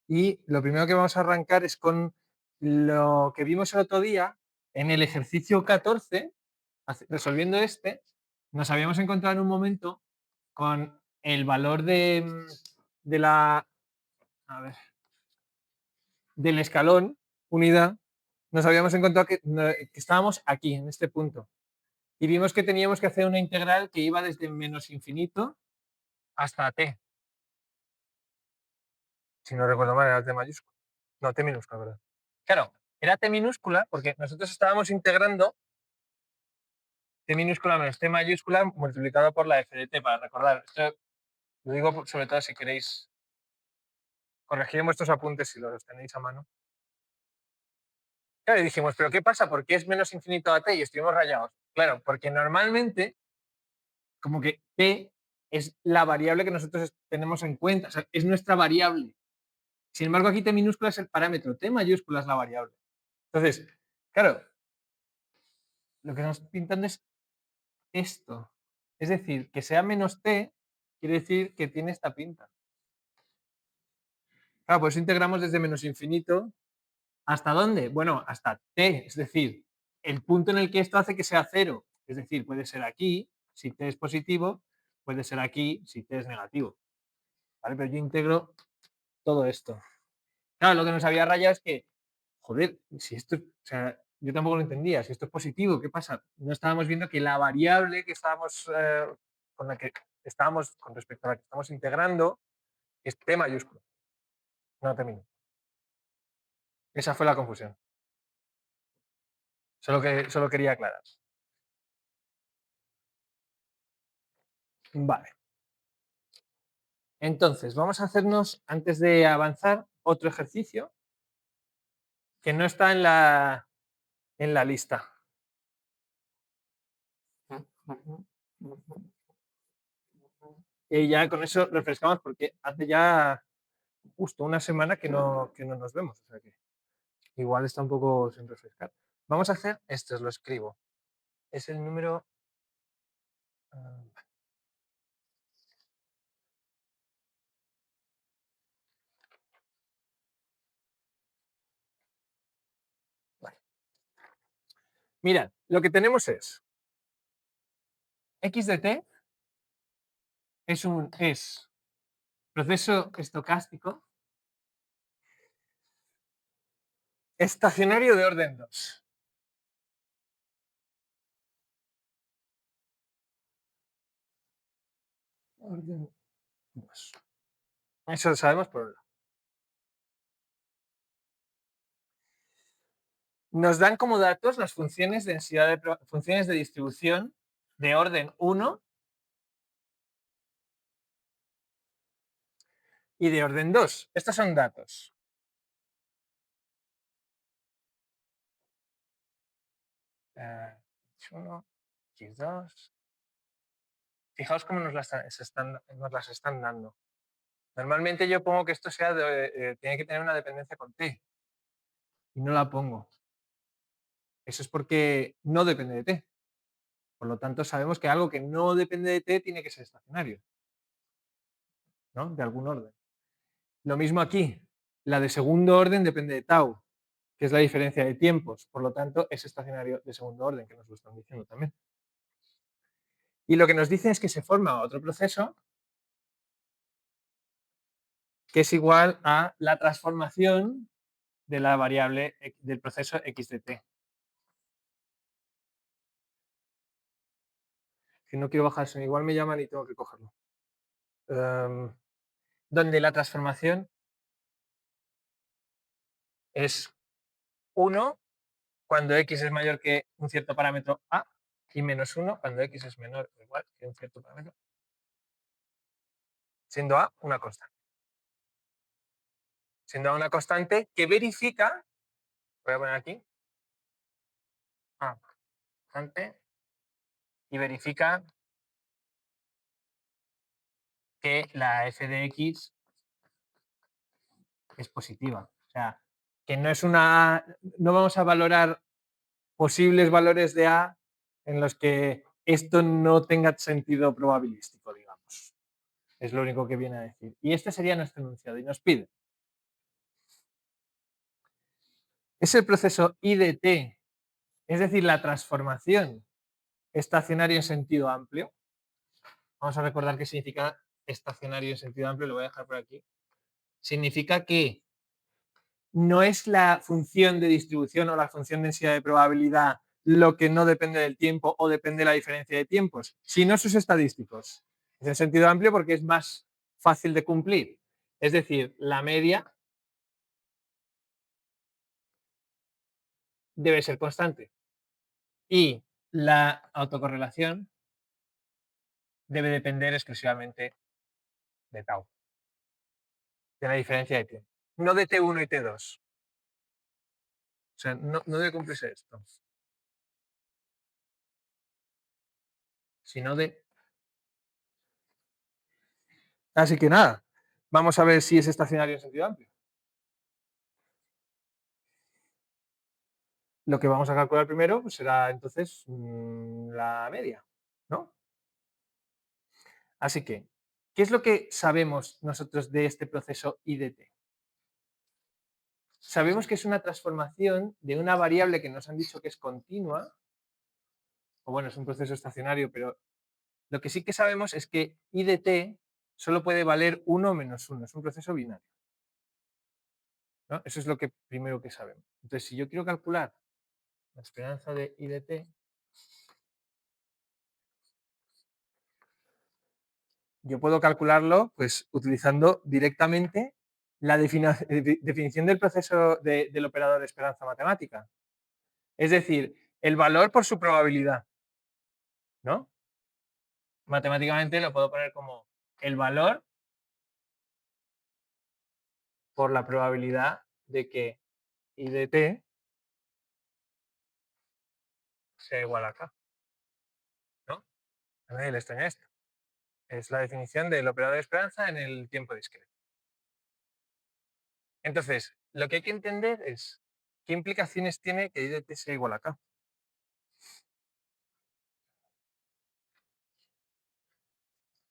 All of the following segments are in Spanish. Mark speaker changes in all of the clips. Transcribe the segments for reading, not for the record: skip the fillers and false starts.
Speaker 1: Y lo primero que vamos a arrancar es con lo que vimos el otro día en el ejercicio 14, resolviendo este, nos habíamos encontrado en un momento con el valor de la, a ver, del escalón, unidad, nos habíamos encontrado que estábamos aquí, en este punto. Y vimos que teníamos que hacer una integral que iba desde menos infinito hasta t. Si no recuerdo mal, era t mayúscula. No, t minúscula, ¿verdad? Claro, era t minúscula porque nosotros estábamos integrando t minúscula menos t mayúscula multiplicado por la f de t, para recordar. Esto lo digo sobre todo si queréis corregir vuestros apuntes si los tenéis a mano. Claro, y dijimos, ¿pero qué pasa? ¿Por qué es menos infinito a t? Y estuvimos rayados. Claro, porque normalmente, como que t es la variable que nosotros tenemos en cuenta, o sea, es nuestra variable. Sin embargo, aquí t minúscula es el parámetro, t mayúscula es la variable. Entonces, claro, lo que nos pintan es esto. Es decir, que sea menos t quiere decir que tiene esta pinta. Claro, pues integramos desde menos infinito. ¿Hasta dónde? Bueno, hasta t, es decir, el punto en el que esto hace que sea cero. Es decir, puede ser aquí, si t es positivo, puede ser aquí, si t es negativo. ¿Vale? Pero yo integro todo esto. Claro, lo que nos había rayado es que, joder, si esto, o sea, yo tampoco lo entendía, si esto es positivo, ¿qué pasa? No estábamos viendo que la variable que estábamos, con la que estábamos, con respecto a la que estamos integrando, es t mayúsculo, no t minúsculo. Esa fue la confusión. Solo quería aclarar. Vale. Entonces, vamos a hacernos, antes de avanzar, otro ejercicio que no está en la lista. Y ya con eso refrescamos porque hace ya justo una semana que no nos vemos. O sea que igual está un poco sin refrescar. Vamos a hacer esto, os lo escribo. Es el número... vale. Mirad, lo que tenemos es x de t es proceso estocástico estacionario de orden 2. Orden 2. Eso lo sabemos por un lado. Nos dan como datos las funciones de densidad de funciones de distribución de orden 1 y de orden 2. Estos son datos. X1, X2. Fijaos cómo nos las están dando. Normalmente yo pongo que esto sea tiene que tener una dependencia con t y no la pongo. Eso es porque no depende de t. Por lo tanto, sabemos que algo que no depende de t tiene que ser estacionario, ¿no? De algún orden. Lo mismo aquí. La de segundo orden depende de tau, que es la diferencia de tiempos. Por lo tanto, es estacionario de segundo orden, que nos lo están diciendo también. Y lo que nos dicen es que se forma otro proceso que es igual a la transformación de la variable del proceso x de t. Que no quiero bajarse, igual me llaman y tengo que cogerlo. Donde la transformación es 1 cuando x es mayor que un cierto parámetro a y menos 1 cuando x es menor o igual que un cierto parámetro, siendo a una constante. Siendo a una constante que verifica, voy a poner aquí, a constante, y verifica que la f de x es positiva. O sea, que no es una. No vamos a valorar posibles valores de A en los que esto no tenga sentido probabilístico, digamos. Es lo único que viene a decir. Y este sería nuestro enunciado. Y nos pide Es el proceso I de t, es decir, la transformación estacionario en sentido amplio. Vamos a recordar qué significa estacionario en sentido amplio, lo voy a dejar por aquí. Significa que no es la función de distribución o la función de densidad de probabilidad lo que no depende del tiempo o depende de la diferencia de tiempos, sino sus estadísticos. Es en sentido amplio porque es más fácil de cumplir. Es decir, la media debe ser constante y la autocorrelación debe depender exclusivamente de tau, de la diferencia de tiempo. No de T1 y T2. O sea, no debe cumplirse esto, sino de... Así que nada, vamos a ver si es estacionario en sentido amplio. Lo que vamos a calcular primero pues será entonces la media, ¿no? Así que, ¿qué es lo que sabemos nosotros de este proceso I de t? Sabemos que es una transformación de una variable que nos han dicho que es continua, o bueno, es un proceso estacionario, pero lo que sí que sabemos es que I de t solo puede valer 1 o menos 1, es un proceso binario, ¿no? Eso es lo que primero que sabemos. Entonces, si yo quiero calcular la esperanza de I de t, yo puedo calcularlo pues utilizando directamente la definición del proceso del operador de esperanza matemática. Es decir, el valor por su probabilidad, ¿no? Matemáticamente lo puedo poner como el valor por la probabilidad de que I de t sea igual a k, ¿no? A nadie le extraña esto. Es la definición del operador de esperanza en el tiempo discreto. Entonces, lo que hay que entender es qué implicaciones tiene que I de t sea igual a k. O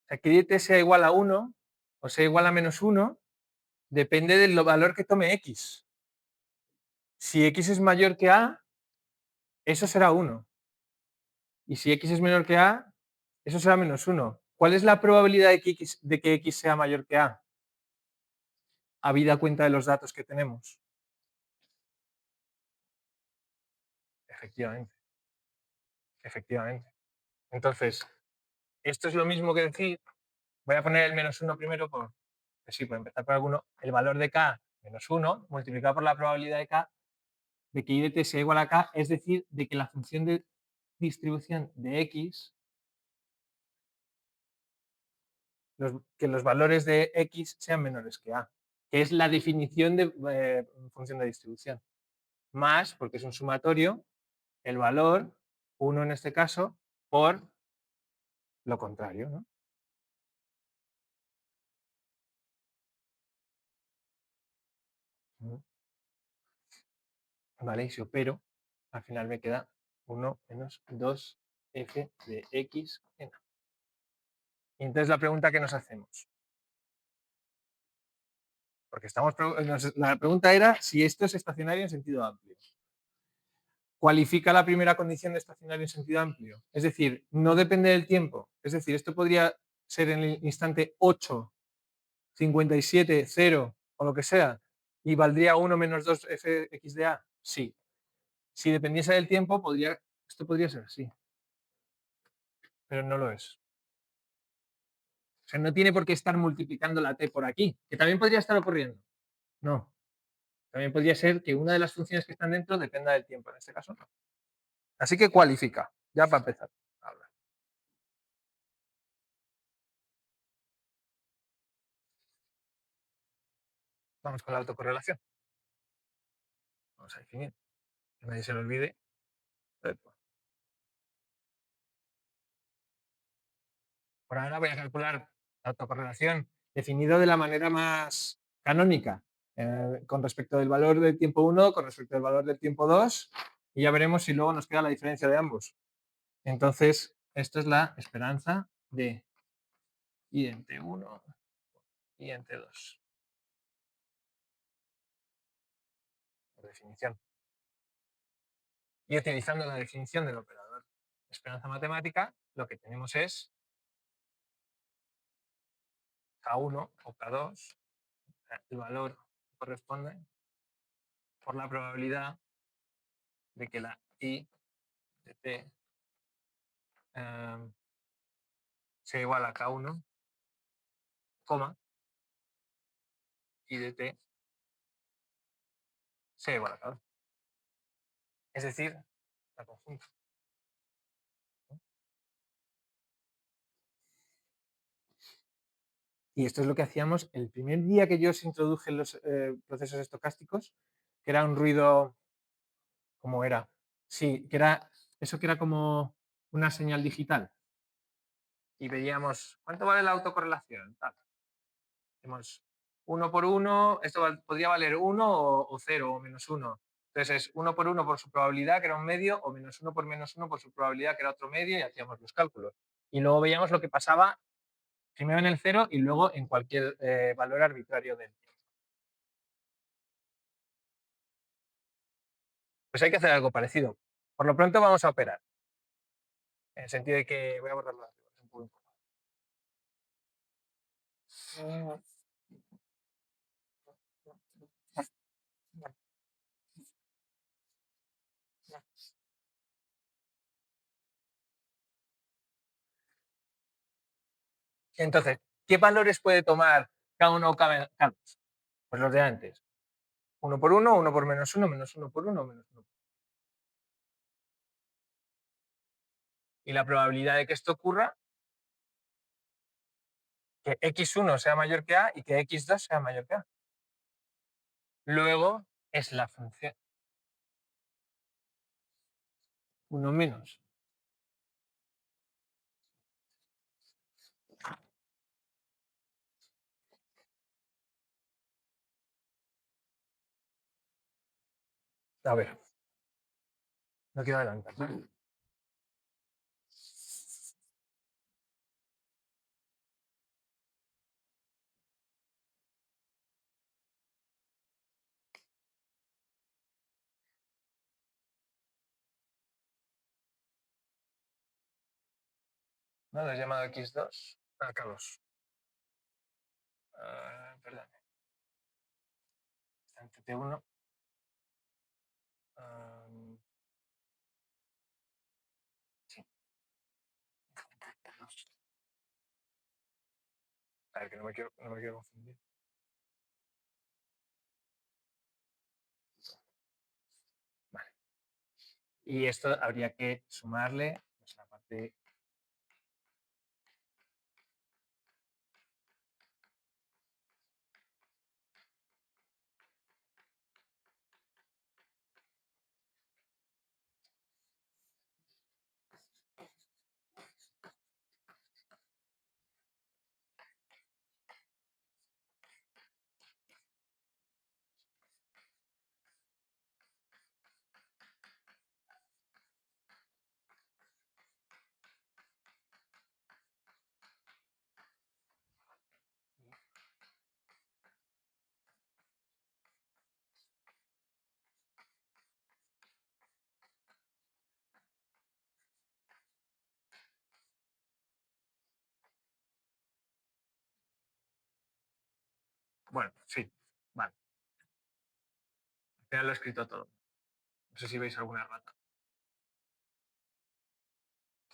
Speaker 1: sea, que I de t sea igual a 1 o sea igual a menos 1 depende del valor que tome x. Si x es mayor que a, eso será 1. Y si x es menor que a, eso será menos 1. ¿Cuál es la probabilidad de que x sea mayor que a? Habida cuenta de los datos que tenemos. Efectivamente, efectivamente. Entonces, esto es lo mismo que decir, voy a poner el menos 1 primero, por empezar por alguno, el valor de k menos 1 multiplicado por la probabilidad de k de que I de t sea igual a k, es decir, de que la función de distribución de x, que los valores de x sean menores que a, que es la definición de función de distribución. Más, porque es un sumatorio, el valor, 1 en este caso, por lo contrario, ¿no? Vale, y si opero, al final me queda 1 menos 2f de x en a. Y entonces la pregunta que nos hacemos, porque la pregunta era si esto es estacionario en sentido amplio. Cualifica la primera condición de estacionario en sentido amplio. Es decir, no depende del tiempo. Es decir, esto podría ser en el instante 8, 57, 0 o lo que sea, y valdría 1 menos 2 fx de a. Sí. Si dependiese del tiempo, esto podría ser así. Pero no lo es. O sea, no tiene por qué estar multiplicando la t por aquí, que también podría estar ocurriendo. No. También podría ser que una de las funciones que están dentro dependa del tiempo. En este caso, no. Así que cualifica, ya para empezar a hablar. Vamos con la autocorrelación. Vamos a definir, que nadie se lo olvide. Por ahora voy a calcular la autocorrelación definida de la manera más canónica, con respecto del valor del tiempo 1, con respecto del valor del tiempo 2, y ya veremos si luego nos queda la diferencia de ambos. Entonces, esto es la esperanza de I en T1 y en T2, por definición. Y utilizando la definición del operador de esperanza matemática, lo que tenemos es K1 o K2, el valor que corresponde por la probabilidad de que la I de T sea igual a K1, coma, I de T sea igual a K2. Es decir, la conjunta. Y esto es lo que hacíamos el primer día que yo os introduje en los procesos estocásticos, que era un ruido, ¿cómo era? Sí, que era eso que era como una señal digital. Y veíamos, ¿cuánto vale la autocorrelación? Tal. Hacemos 1 por 1, esto podría valer 1 o 0 o menos 1. Entonces es 1 por 1 por su probabilidad, que era un medio, o menos 1 por menos 1 por su probabilidad, que era otro medio, y hacíamos los cálculos. Y luego veíamos lo que pasaba primero en el 0 y luego en cualquier valor arbitrario del tiempo. Pues hay que hacer algo parecido. Por lo pronto vamos a operar. En el sentido de que voy a borrar las reglas un poco. Entonces, ¿qué valores puede tomar K1 o K2? Pues los de antes. 1 por 1, 1 por menos 1, menos 1 por 1, menos 1. Y la probabilidad de que esto ocurra, que x1 sea mayor que a y que x2 sea mayor que a. Luego es la función 1 menos. A ver, no quiero adelantar. ¿No lo has llamado x2? Ah, K2. Perdón. Instante t1. Sí. A ver, que no me quiero confundir. Vale. Y esto habría que sumarle pues, la parte. Bueno, sí. Vale. Ya lo he escrito todo. No sé si veis alguna rata.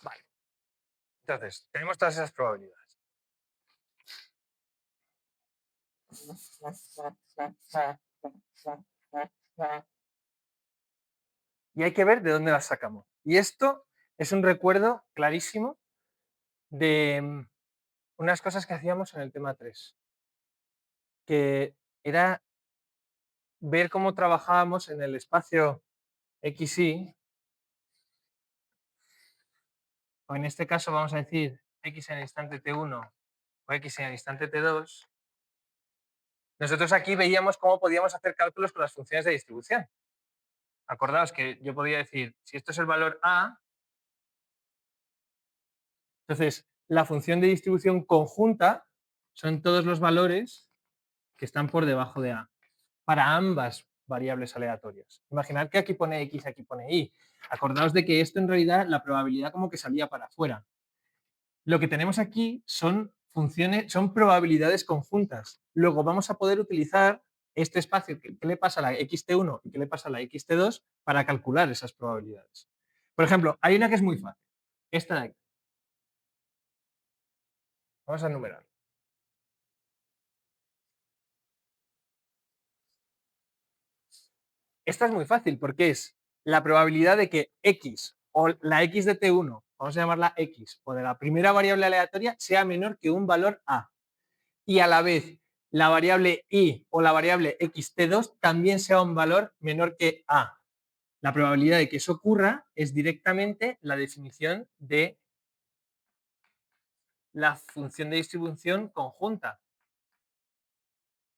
Speaker 1: Vale. Entonces, tenemos todas esas probabilidades. Y hay que ver de dónde las sacamos. Y esto es un recuerdo clarísimo de unas cosas que hacíamos en el tema 3, que era ver cómo trabajábamos en el espacio XY, o en este caso vamos a decir X en el instante T1 o X en el instante T2. Nosotros aquí veíamos cómo podíamos hacer cálculos con las funciones de distribución. Acordaos que yo podía decir, si esto es el valor A, entonces la función de distribución conjunta son todos los valores que están por debajo de A. Para ambas variables aleatorias. Imaginad que aquí pone X, aquí pone Y. Acordaos de que esto en realidad la probabilidad como que salía para afuera. Lo que tenemos aquí son funciones, son probabilidades conjuntas. Luego vamos a poder utilizar este espacio que le pasa a la xt1 y que le pasa a la xt2 para calcular esas probabilidades. Por ejemplo, hay una que es muy fácil. Esta de aquí. Vamos a enumerar. Esta es muy fácil porque es la probabilidad de que x o la x de t1, vamos a llamarla x, o de la primera variable aleatoria sea menor que un valor a. Y a la vez la variable y o la variable xt2 también sea un valor menor que a. La probabilidad de que eso ocurra es directamente la definición de la función de distribución conjunta.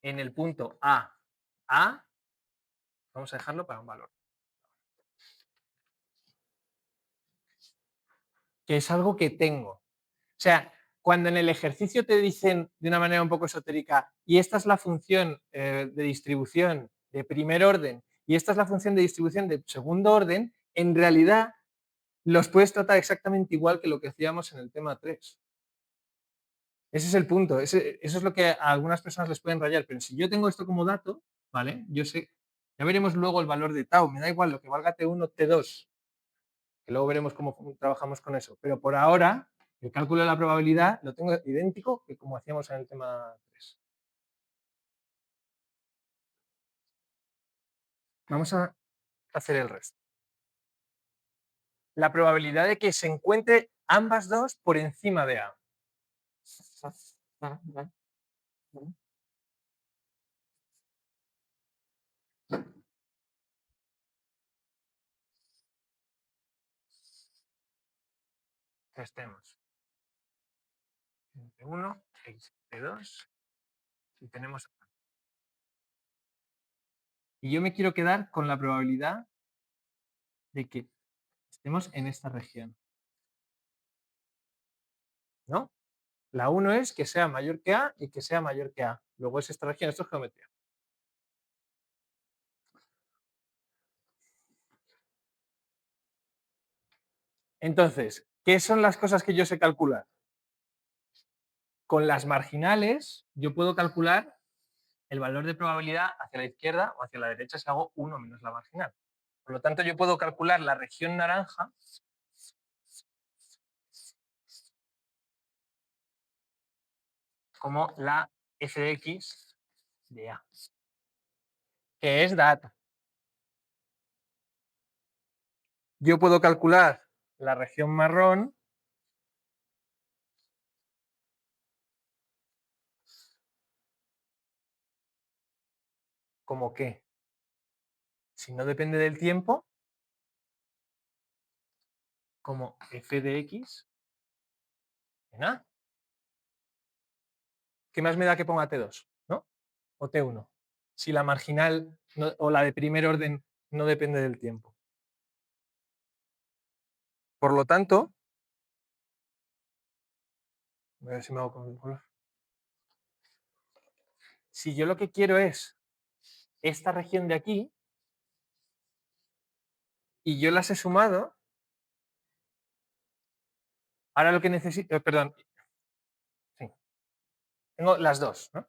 Speaker 1: En el punto a, vamos a dejarlo para un valor, que es algo que tengo. O sea, cuando en el ejercicio te dicen de una manera un poco esotérica, y esta es la función de distribución de primer orden, y esta es la función de distribución de segundo orden, en realidad los puedes tratar exactamente igual que lo que hacíamos en el tema 3. Ese es el punto. Eso es lo que a algunas personas les pueden rayar. Pero si yo tengo esto como dato, ¿vale? Yo sé, ya veremos luego el valor de tau. Me da igual lo que valga T1, T2, que luego veremos cómo trabajamos con eso. Pero por ahora, el cálculo de la probabilidad lo tengo idéntico que como hacíamos en el tema 3. Vamos a hacer el resto. La probabilidad de que se encuentre ambas dos por encima de A. Entonces tenemos T1, T2 y tenemos. Y yo me quiero quedar con la probabilidad de que estemos en esta región. ¿No? La 1 es que sea mayor que A y que sea mayor que A. Luego es esta región, esto es geometría. Entonces, ¿qué son las cosas que yo sé calcular? Con las marginales yo puedo calcular el valor de probabilidad hacia la izquierda o hacia la derecha si hago 1 menos la marginal. Por lo tanto, yo puedo calcular la región naranja como la f de x de A, que es data. Yo puedo calcular la región marrón como que, si no depende del tiempo, como f de x en A. ¿Qué más me da que ponga T2? ¿No? O T1. Si la marginal o la de primer orden no depende del tiempo. Por lo tanto, a ver si me hago con el color. Si yo lo que quiero es esta región de aquí y yo las he sumado, ahora lo que necesito, perdón, sí, tengo las dos, ¿no?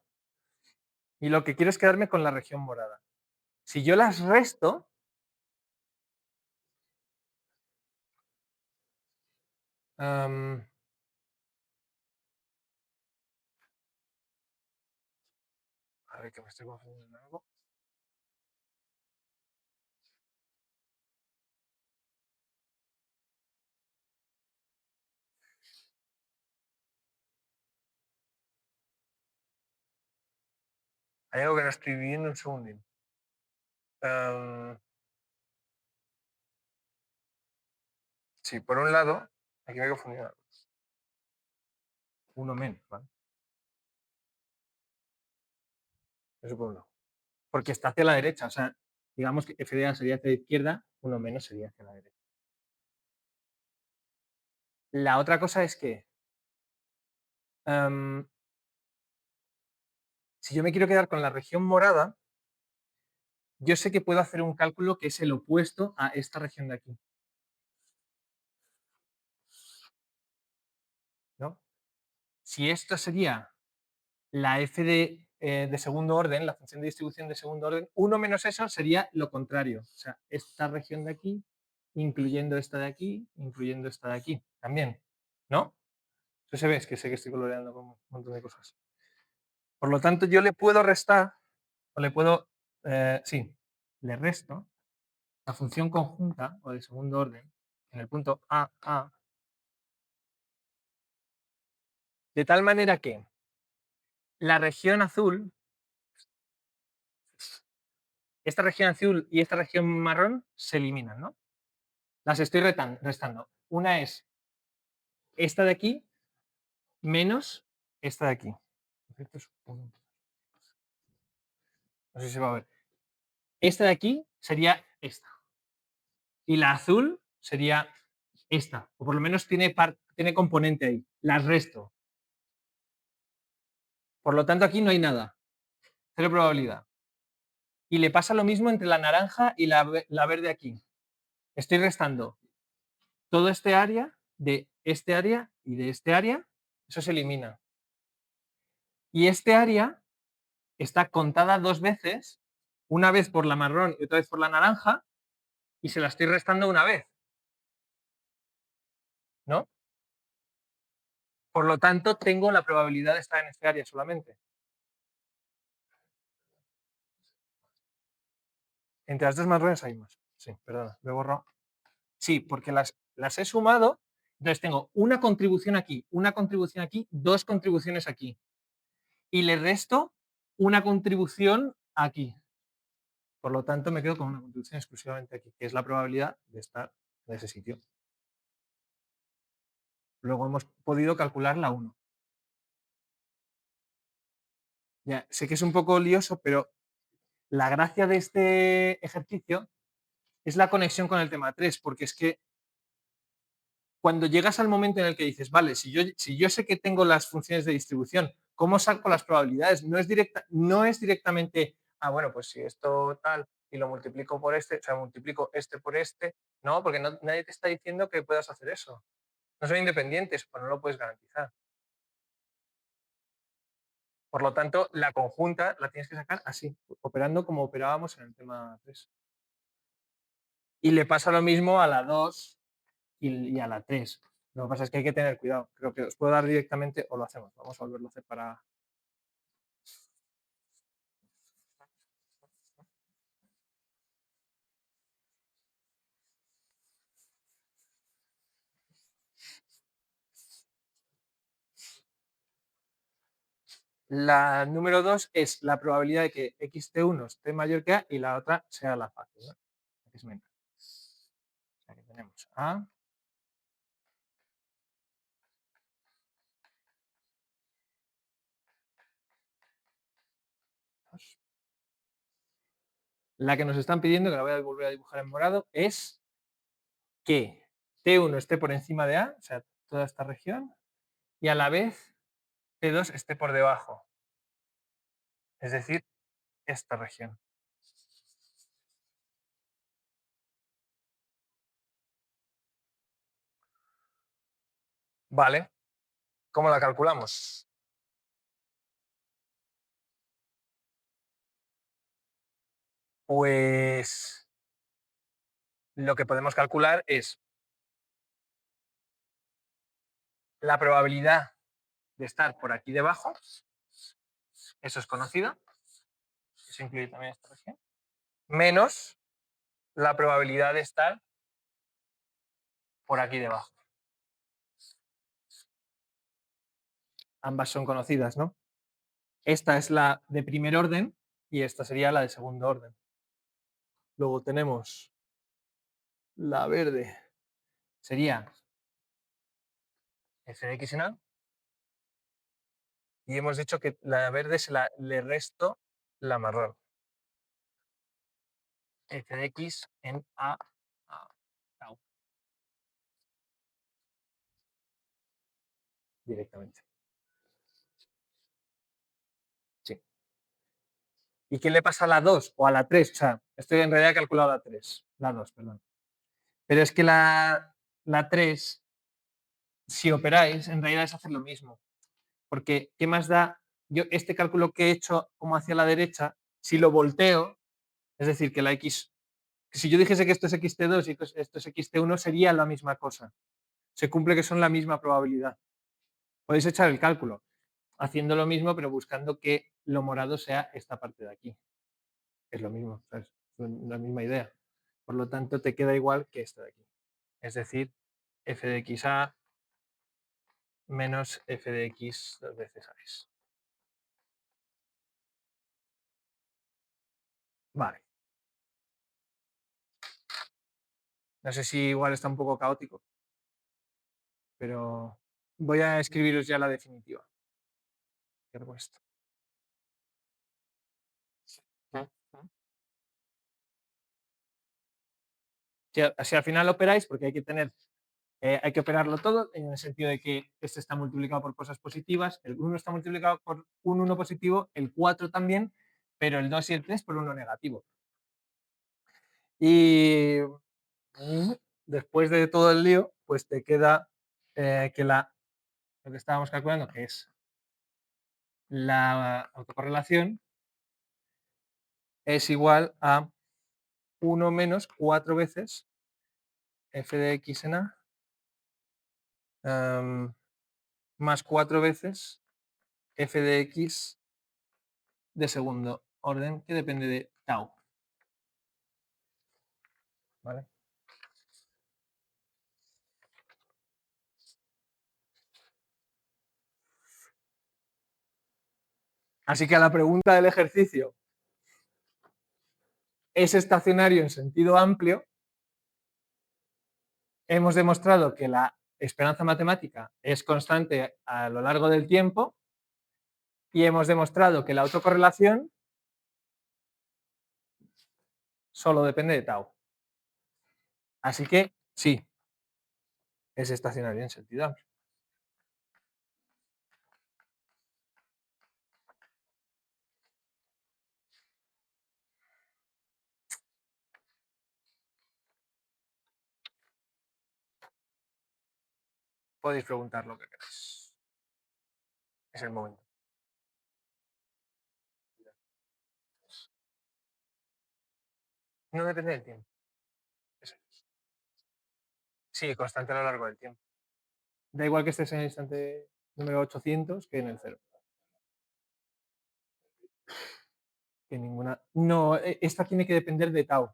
Speaker 1: Y lo que quiero es quedarme con la región morada. Si yo las resto, a ver que me estoy confundiendo en algo. Hay algo que no estoy viendo un segundín. Sí, por un lado, aquí me he confundido. Uno menos, ¿vale? Eso por un lado. Porque está hacia la derecha, o sea, digamos que f de a sería hacia la izquierda, uno menos sería hacia la derecha. La otra cosa es que si yo me quiero quedar con la región morada, yo sé que puedo hacer un cálculo que es el opuesto a esta región de aquí, ¿no? Si esto sería la f de segundo orden, la función de distribución de segundo orden, 1 menos eso sería lo contrario. O sea, esta región de aquí, incluyendo esta de aquí, incluyendo esta de aquí, también, ¿no? Eso se ve, es que sé que estoy coloreando con un montón de cosas. Por lo tanto, yo le puedo restar, o le puedo, sí, le resto la función conjunta o de segundo orden en el punto A, de tal manera que la región azul, esta región azul y esta región marrón se eliminan, ¿no? Las estoy restando. Una es esta de aquí menos esta de aquí. No sé si se va a ver. Esta de aquí sería esta. Y la azul sería esta. O por lo menos tiene componente ahí. Las resto. Por lo tanto, aquí no hay nada. Cero probabilidad. Y le pasa lo mismo entre la naranja y la verde aquí. Estoy restando todo este área de este área y de este área. Eso se elimina. Y este área está contada dos veces, una vez por la marrón y otra vez por la naranja, y se la estoy restando una vez, ¿no? Por lo tanto, tengo la probabilidad de estar en este área solamente. Entre las dos marrones hay más. Sí, perdona, lo he borrado. Sí, porque las he sumado, entonces tengo una contribución aquí, dos contribuciones aquí. Y le resto una contribución aquí. Por lo tanto, me quedo con una contribución exclusivamente aquí, que es la probabilidad de estar en ese sitio. Luego hemos podido calcular la 1. Ya, sé que es un poco lioso, pero la gracia de este ejercicio es la conexión con el tema 3, porque es que cuando llegas al momento en el que dices, vale, si yo sé que tengo las funciones de distribución, ¿cómo saco las probabilidades? No es directamente, bueno, pues si esto tal y lo multiplico por este, o sea, multiplico este por este, no, porque nadie te está diciendo que puedas hacer eso. No son independientes, pues no lo puedes garantizar. Por lo tanto, la conjunta la tienes que sacar así, operando como operábamos en el tema 3. Y le pasa lo mismo a la 2 y a la 3. Lo que pasa es que hay que tener cuidado. Creo que os puedo dar directamente o lo hacemos. Vamos a volverlo a hacer para... La número 2 es la probabilidad de que xt1 esté mayor que a y la otra sea la fácil, ¿no? Es menor. O sea que tenemos a... La que nos están pidiendo, que la voy a volver a dibujar en morado, es que T1 esté por encima de A, o sea, toda esta región, y a la vez T2 esté por debajo, es decir, esta región. Vale, ¿cómo la calculamos? Pues lo que podemos calcular es la probabilidad de estar por aquí debajo, eso es conocido, eso incluye también esta región, menos la probabilidad de estar por aquí debajo. Ambas son conocidas, ¿no? Esta es la de primer orden y esta sería la de segundo orden. Luego tenemos la verde, sería f de x en a, y hemos dicho que la verde le resto la marrón. F de x en a tau. Directamente. Sí. ¿Y qué le pasa a la 2 o a la 3? O sea, estoy en realidad calculado la 3, la 2, perdón. Pero es que la 3, si operáis, en realidad es hacer lo mismo. Porque, ¿qué más da? Yo este cálculo que he hecho como hacia la derecha, si lo volteo, es decir, que la x, que si yo dijese que esto es xt2 y esto es xt1, sería la misma cosa. Se cumple que son la misma probabilidad. Podéis echar el cálculo haciendo lo mismo, pero buscando que lo morado sea esta parte de aquí. Es lo mismo, ¿sabes? Es la misma idea. Por lo tanto, te queda igual que esta de aquí. Es decir, f de xa menos f de x dos veces a es. Vale. No sé si igual está un poco caótico, pero voy a escribiros ya la definitiva. Cierro esto. Si al final operáis, porque hay que operarlo todo en el sentido de que este está multiplicado por cosas positivas, el 1 está multiplicado por un 1 positivo, el 4 también, pero el 2 y el 3 por 1 negativo. Y después de todo el lío, pues te queda que lo que estábamos calculando, que es la autocorrelación, es igual a 1 menos 4 veces f de x en a más 4 veces f de x de segundo orden que depende de tau. ¿Vale? Así que a la pregunta del ejercicio, ¿es estacionario en sentido amplio? Hemos demostrado que la esperanza matemática es constante a lo largo del tiempo y hemos demostrado que la autocorrelación solo depende de tau. Así que sí, es estacionario en sentido amplio. Podéis preguntar lo que queráis. Es el momento. No depende del tiempo. Sí, constante a lo largo del tiempo. Da igual que estés en el instante número 800 que en el cero. Que ninguna. No, esta tiene que depender de tau,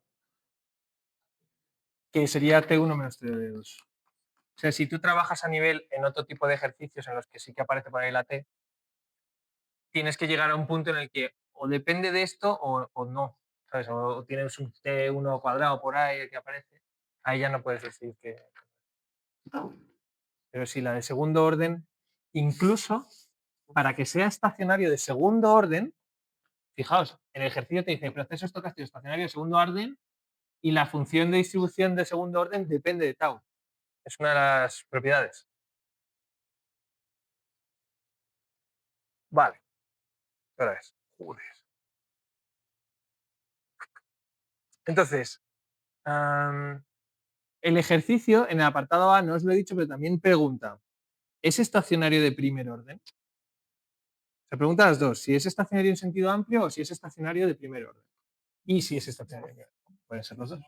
Speaker 1: que sería T1 menos T2. O sea, si tú trabajas a nivel en otro tipo de ejercicios en los que sí que aparece por ahí la T, tienes que llegar a un punto en el que o depende de esto o no. ¿Sabes? O tienes un T1 cuadrado por ahí que aparece. Ahí ya no puedes decir que. Pero si la de segundo orden, incluso para que sea estacionario de segundo orden, fijaos, el ejercicio te dice proceso estocástico estacionario de segundo orden y la función de distribución de segundo orden depende de tau. Es una de las propiedades. Vale. Ahora es. Joder. Entonces, el ejercicio en el apartado A, no os lo he dicho, pero también pregunta, ¿es estacionario de primer orden? Se pregunta las dos, si es estacionario en sentido amplio o si es estacionario de primer orden. Y si es estacionario. Pueden ser los dos.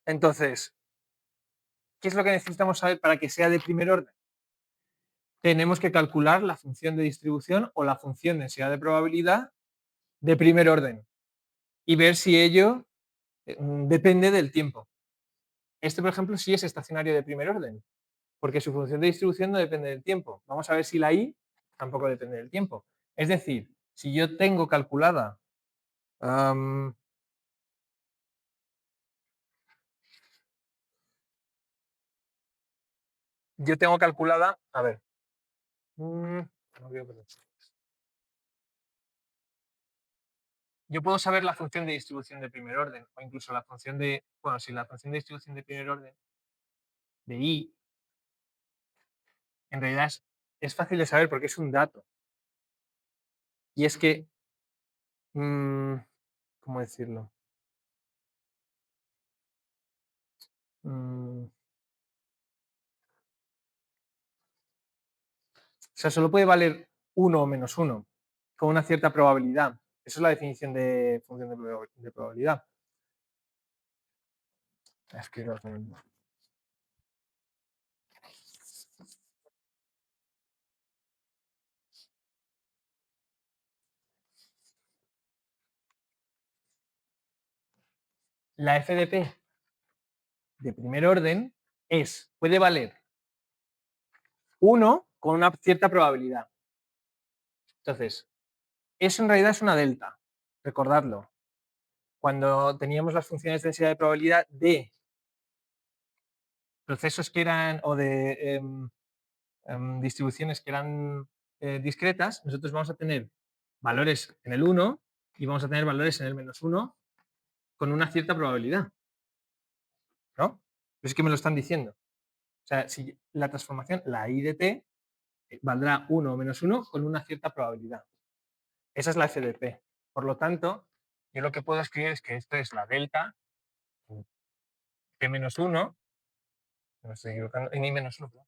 Speaker 1: Entonces, ¿qué es lo que necesitamos saber para que sea de primer orden? Tenemos que calcular la función de distribución o la función de densidad de probabilidad de primer orden y ver si ello depende del tiempo. Este, por ejemplo, sí es estacionario de primer orden, porque su función de distribución no depende del tiempo. Vamos a ver si la i tampoco depende del tiempo. Es decir, si yo tengo calculada a ver, no veo, yo puedo saber la función de distribución de primer orden, o incluso la función de, bueno, si la función de distribución de primer orden de I, en realidad es fácil de saber porque es un dato. Y es que, ¿cómo decirlo? O sea, solo puede valer 1 o menos 1 con una cierta probabilidad. Esa es la definición de función de probabilidad. Es que la FDP de primer orden puede valer 1 con una cierta probabilidad. Entonces, eso en realidad es una delta, recordadlo. Cuando teníamos las funciones de densidad de probabilidad de procesos que eran, o de distribuciones que eran discretas, nosotros vamos a tener valores en el 1 y vamos a tener valores en el menos 1 con una cierta probabilidad. ¿No? Es que me lo están diciendo. O sea, si la transformación, la I de t, valdrá 1 o menos 1 con una cierta probabilidad. Esa es la FDP. Por lo tanto, yo lo que puedo escribir es que esto es la delta t menos 1, no estoy equivocando, en I menos 1,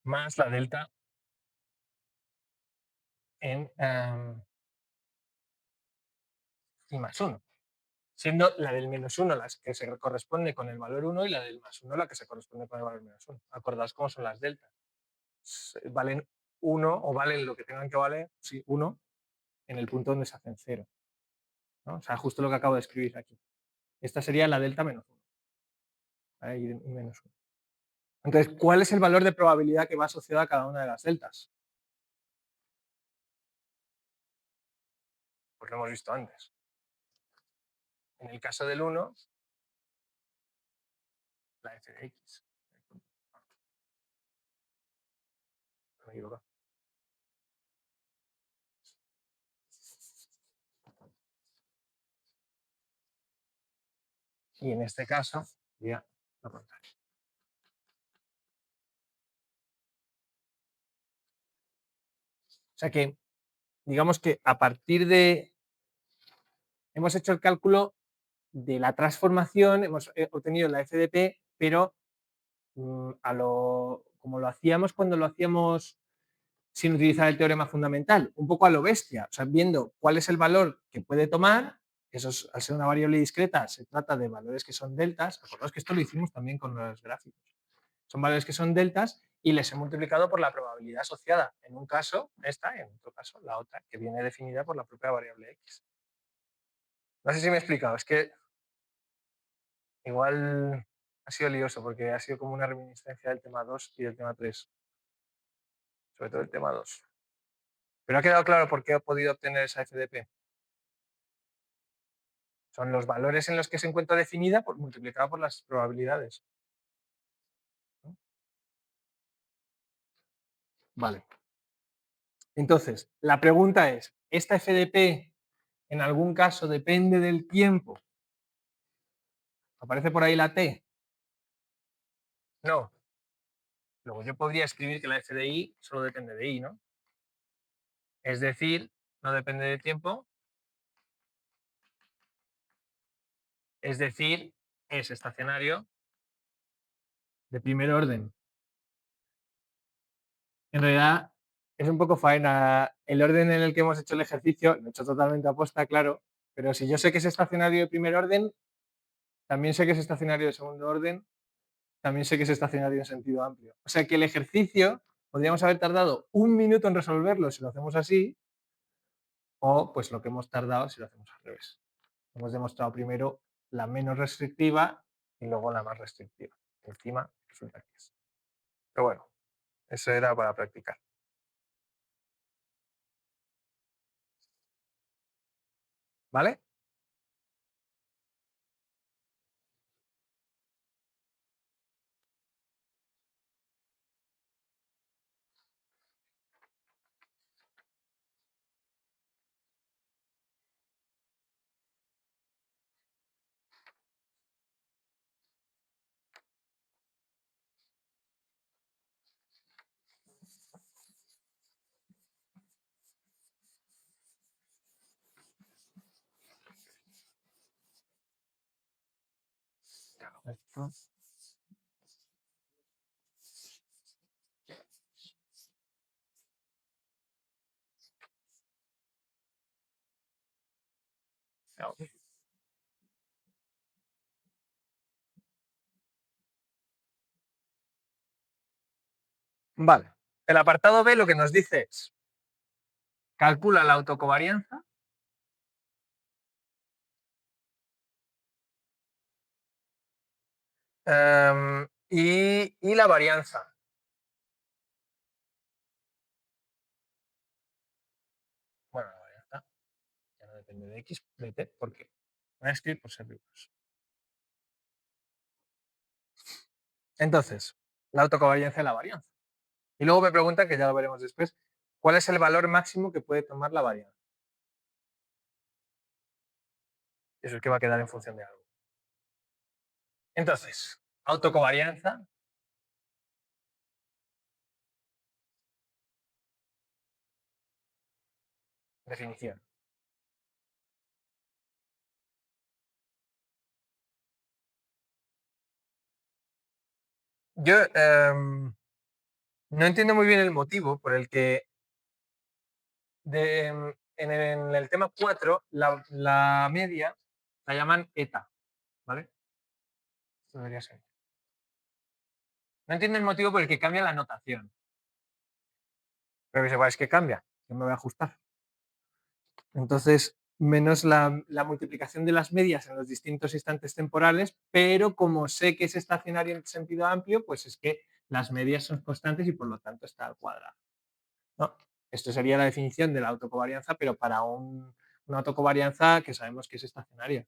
Speaker 1: más la delta en I más 1. Siendo la del menos 1 la que se corresponde con el valor 1 y la del más 1 la que se corresponde con el valor menos 1. Acordaos cómo son las deltas. Valen 1 o valen lo que tengan que valer, sí, 1 en el punto donde se hacen 0. ¿No? O sea, justo lo que acabo de escribir aquí. Esta sería la delta menos 1. ¿Vale? Y menos 1. Entonces, ¿cuál es el valor de probabilidad que va asociado a cada una de las deltas? Pues lo hemos visto antes. En el caso del 1, la f de x. Me equivoco. Y en este caso, ya lo contrario. O sea que, digamos que a partir de. Hemos hecho el cálculo de la transformación, hemos obtenido la FDP, pero como lo hacíamos cuando lo hacíamos sin utilizar el teorema fundamental, un poco a lo bestia, o sea, viendo cuál es el valor que puede tomar, eso es, al ser una variable discreta, se trata de valores que son deltas, acordaos que esto lo hicimos también con los gráficos, son valores que son deltas y les he multiplicado por la probabilidad asociada, en un caso esta, en otro caso la otra, que viene definida por la propia variable x. No sé si me he explicado, es que igual ha sido lioso porque ha sido como una reminiscencia del tema 2 y del tema 3, sobre todo el tema 2. Pero ha quedado claro por qué he podido obtener esa FDP. Son los valores en los que se encuentra definida multiplicado por las probabilidades. ¿No? Vale. Entonces, la pregunta es, ¿esta FDP en algún caso depende del tiempo? ¿Aparece por ahí la T? No. Luego yo podría escribir que la f de I solo depende de I, ¿no? Es decir, no depende de tiempo, es decir, es estacionario de primer orden. En realidad es un poco faena. El orden en el que hemos hecho el ejercicio, lo he hecho totalmente aposta, claro, pero si yo sé que es estacionario de primer orden, también sé que es estacionario de segundo orden, también sé que es estacionario en sentido amplio. O sea que el ejercicio podríamos haber tardado 1 minuto en resolverlo si lo hacemos así, o pues lo que hemos tardado si lo hacemos al revés. Hemos demostrado primero la menos restrictiva y luego la más restrictiva. Encima resulta que es. Pero bueno, eso era para practicar. ¿Vale? Esto. Vale. El apartado B lo que nos dice es, calcula la autocovarianza y la varianza. Bueno, la varianza ya no depende de X, de T, porque voy a escribir por servirnos. Entonces, la autocovarianza y la varianza. Y luego me pregunta, que ya lo veremos después, ¿cuál es el valor máximo que puede tomar la varianza? Eso es que va a quedar en función de algo. Entonces, autocovarianza. Definición. Yo no entiendo muy bien el motivo por el que en el tema 4 la media la llaman eta, ¿vale? Esto debería ser. No entiendo el motivo por el que cambia la notación. Pero es que cambia, yo me voy a ajustar. Entonces, menos la multiplicación de las medias en los distintos instantes temporales, pero como sé que es estacionario en sentido amplio, pues es que las medias son constantes y por lo tanto está al cuadrado. ¿No? Esto sería la definición de la autocovarianza, pero para una autocovarianza que sabemos que es estacionaria,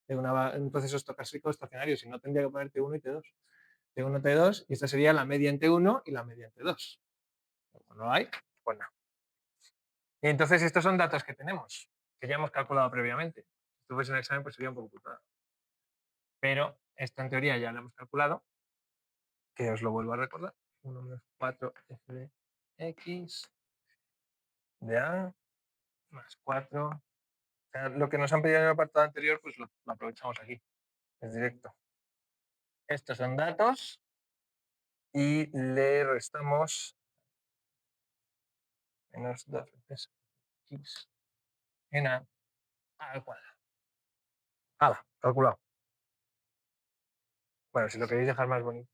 Speaker 1: de un proceso estocástico estacionario, si no tendría que poner T1 y T2. T1, T2, y esta sería la media en T1 y la media en T2. Como no hay, pues no. Y entonces estos son datos que tenemos, que ya hemos calculado previamente. Si esto fuese un examen, pues sería un poco putada. Pero esto en teoría ya lo hemos calculado, que os lo vuelvo a recordar. 1 menos 4 f de x de a más 4. O sea, lo que nos han pedido en el apartado anterior, pues lo aprovechamos aquí. Es directo. Estos son datos y le restamos menos 2 veces x en a al cuadrado. Hala, calculado. Bueno, si lo queréis dejar más bonito.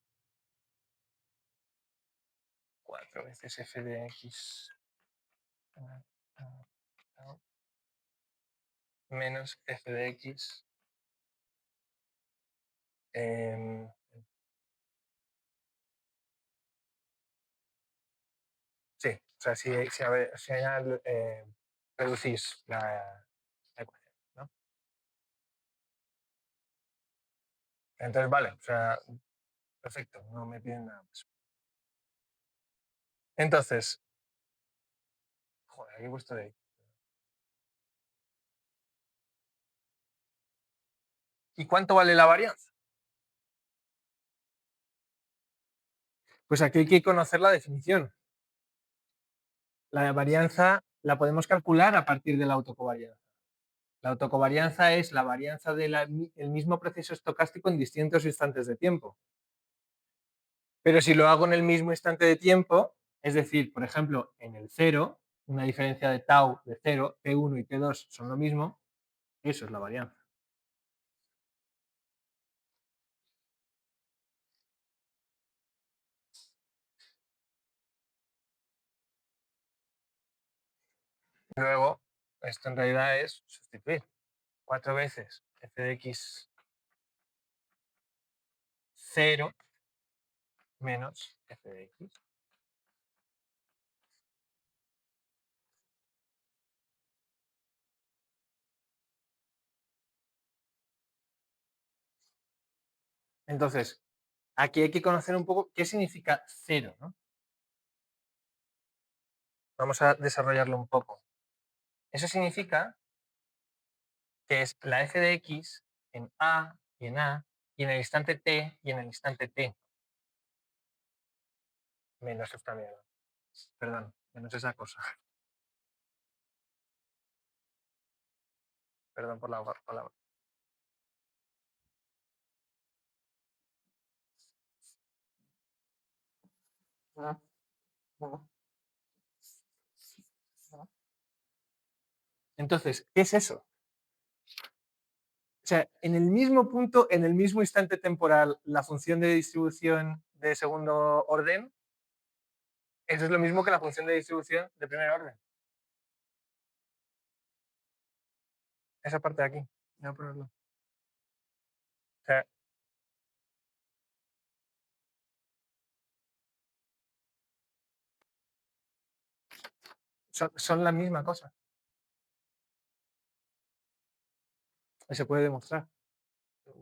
Speaker 1: 4 veces f de x menos f de x. Sí, o sea, si reducís la ecuación, ¿no? Entonces, vale, o sea, perfecto, no me piden nada más. Entonces, joder, aquí he puesto de ahí. ¿Y cuánto vale la varianza? Pues aquí hay que conocer la definición. La varianza la podemos calcular a partir de la autocovarianza. La autocovarianza es la varianza del mismo proceso estocástico en distintos instantes de tiempo. Pero si lo hago en el mismo instante de tiempo, es decir, por ejemplo, en el 0, una diferencia de tau de 0, T1 y T2 son lo mismo, eso es la varianza. Luego, esto en realidad es sustituir 4 veces f de x 0 menos f de x. Entonces, aquí hay que conocer un poco qué significa 0, ¿no? Vamos a desarrollarlo un poco. Eso significa que es la f de x en a y en a y en el instante t y en el instante t. Menos esta mierda. Perdón, menos esa cosa. Perdón por la palabra. Entonces, ¿qué es eso? O sea, en el mismo punto, en el mismo instante temporal, la función de distribución de segundo orden, eso es lo mismo que la función de distribución de primer orden. Esa parte de aquí. Voy a ponerlo. O sea, son la misma cosa. Se puede demostrar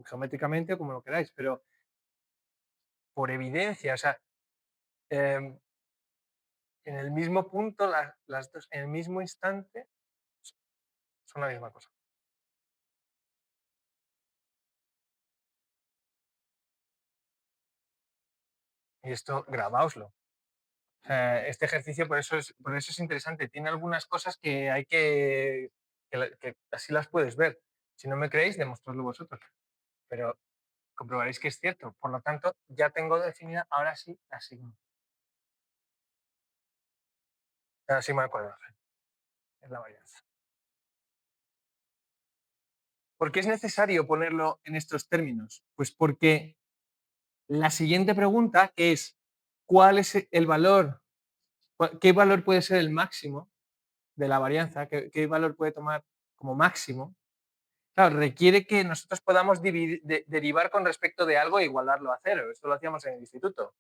Speaker 1: geométricamente o como lo queráis, pero por evidencia, o sea, en el mismo punto, las dos, en el mismo instante, son la misma cosa. Y esto, grabáoslo. Este ejercicio, por eso es interesante. Tiene algunas cosas que hay que así las puedes ver. Si no me creéis, demostradlo vosotros. Pero comprobaréis que es cierto. Por lo tanto, ya tengo definida ahora sí la sigma. La sigma de cuadrado. Es la varianza. ¿Por qué es necesario ponerlo en estos términos? Pues porque la siguiente pregunta, que es ¿cuál es el valor? ¿Qué valor puede ser el máximo de la varianza? ¿Qué valor puede tomar como máximo? Claro, requiere que nosotros podamos derivar con respecto de algo e igualarlo a cero. Esto lo hacíamos en el instituto.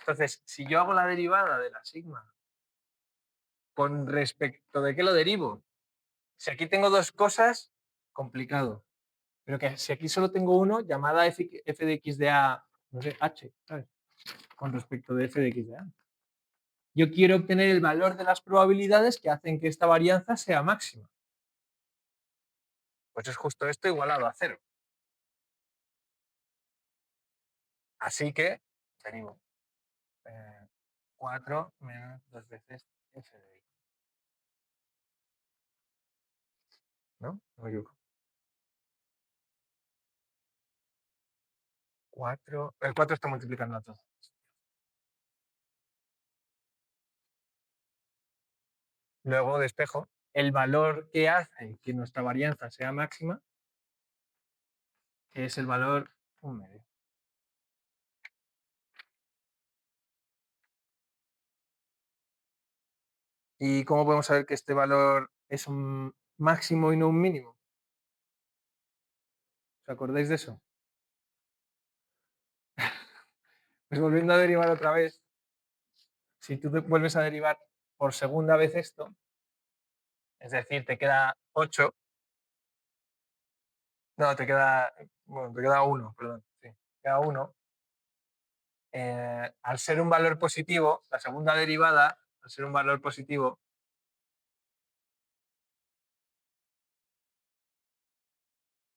Speaker 1: Entonces, si yo hago la derivada de la sigma con respecto de qué lo derivo, si aquí tengo dos cosas, complicado. Pero que si aquí solo tengo uno, llamada f de x de a, no sé, h, ¿sabes? Con respecto de f de x de a. Yo quiero obtener el valor de las probabilidades que hacen que esta varianza sea máxima. Pues es justo esto igualado a cero. Así que derivo 4 menos 2 veces f de x. ¿No? No me equivoco. 4, el 4 está multiplicando a todo. Luego despejo el valor que hace que nuestra varianza sea máxima, que es el valor 1/2. ¿Y cómo podemos saber que este valor es un máximo y no un mínimo? ¿Os acordáis de eso? Pues volviendo a derivar otra vez, si tú vuelves a derivar por segunda vez esto, es decir, te queda 8, no, bueno, te queda 1, perdón, sí, te queda 1. Al ser un valor positivo, la segunda derivada, al ser un valor positivo,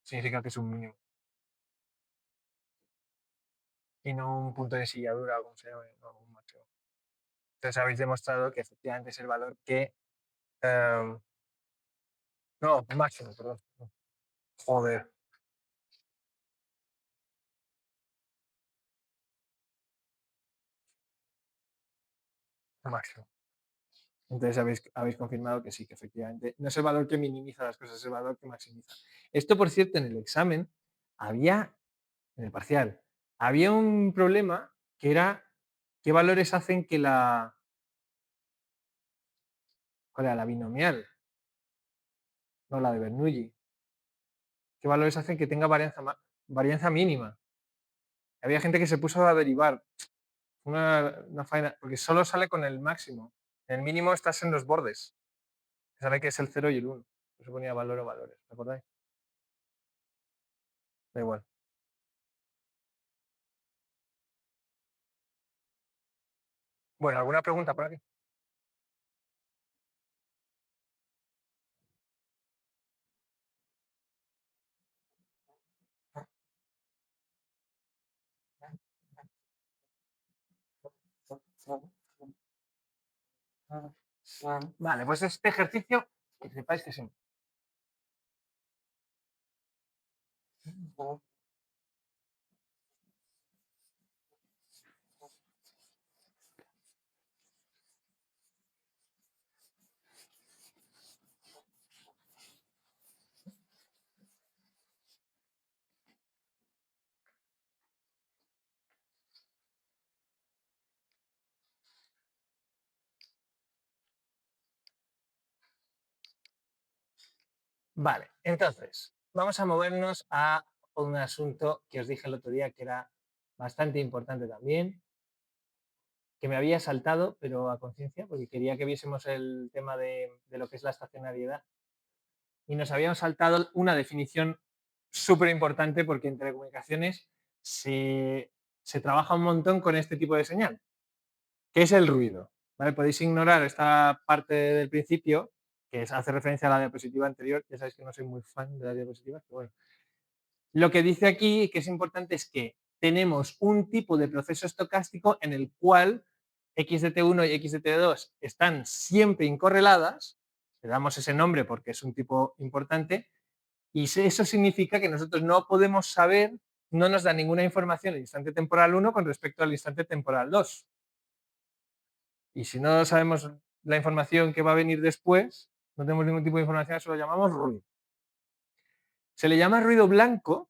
Speaker 1: significa que es un mínimo y no un punto de silladura, como se llama, no, un máximo. Entonces habéis demostrado que efectivamente es el valor que... no, máximo, perdón. Joder, máximo. Entonces habéis confirmado que sí, que efectivamente no es el valor que minimiza las cosas, es el valor que maximiza. Esto, por cierto, en el examen había, en el parcial, había un problema que era qué valores hacen que ¿cuál era? La binomial, no la de Bernoulli. ¿Qué valores hacen que tenga varianza mínima? Había gente que se puso a derivar. Una faena, porque solo sale con el máximo. El mínimo estás en los bordes. Sabe que es el 0 y el 1. Eso ponía valor o valores, ¿te acordáis? Da igual. Bueno, ¿alguna pregunta por aquí? Vale, pues este ejercicio, que sepáis que sí. Vale, entonces, vamos a movernos a un asunto que os dije el otro día que era bastante importante también, que me había saltado, pero a conciencia, porque quería que viésemos el tema de lo que es la estacionariedad. Y nos habíamos saltado una definición súper importante porque en telecomunicaciones se trabaja un montón con este tipo de señal, que es el ruido. ¿Vale? Podéis ignorar esta parte del principio, que hace referencia a la diapositiva anterior. Ya sabéis que no soy muy fan de las diapositivas, pero bueno. Lo que dice aquí, que es importante, es que tenemos un tipo de proceso estocástico en el cual x de t1 y x de t2 están siempre incorreladas. Le damos ese nombre porque es un tipo importante. Y eso significa que nosotros no podemos saber, no nos da ninguna información el instante temporal 1 con respecto al instante temporal 2. Y si no sabemos la información que va a venir después, no tenemos ningún tipo de información, eso lo llamamos ruido. Se le llama ruido blanco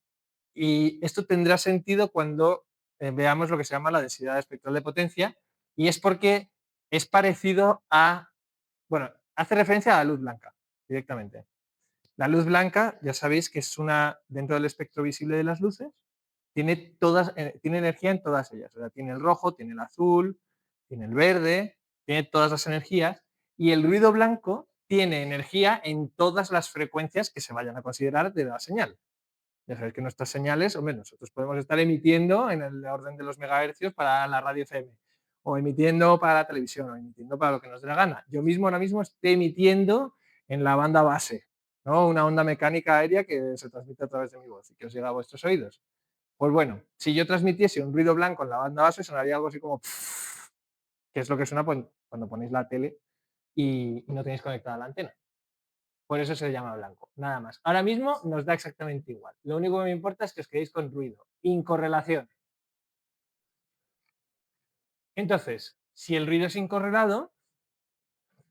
Speaker 1: y esto tendrá sentido cuando veamos lo que se llama la densidad espectral de potencia, y es porque es parecido a, bueno, hace referencia a la luz blanca directamente. La luz blanca, ya sabéis que es una, dentro del espectro visible de las luces, tiene energía en todas ellas. O sea, tiene el rojo, tiene el azul, tiene el verde, tiene todas las energías, y el ruido blanco tiene energía en todas las frecuencias que se vayan a considerar de la señal. Ya sabéis que nuestras señales, hombre, nosotros podemos estar emitiendo en el orden de los megahercios para la radio FM, o emitiendo para la televisión, o emitiendo para lo que nos dé la gana. Yo mismo ahora mismo estoy emitiendo en la banda base, ¿no? Una onda mecánica aérea que se transmite a través de mi voz y que os llega a vuestros oídos. Pues bueno, si yo transmitiese un ruido blanco en la banda base, sonaría algo así como pff, que es lo que suena cuando ponéis la tele y no tenéis conectada la antena. Por eso se llama blanco, nada más. Ahora mismo nos da exactamente igual. Lo único que me importa es que os quedéis con ruido, incorrelación. Entonces, si el ruido es incorrelado,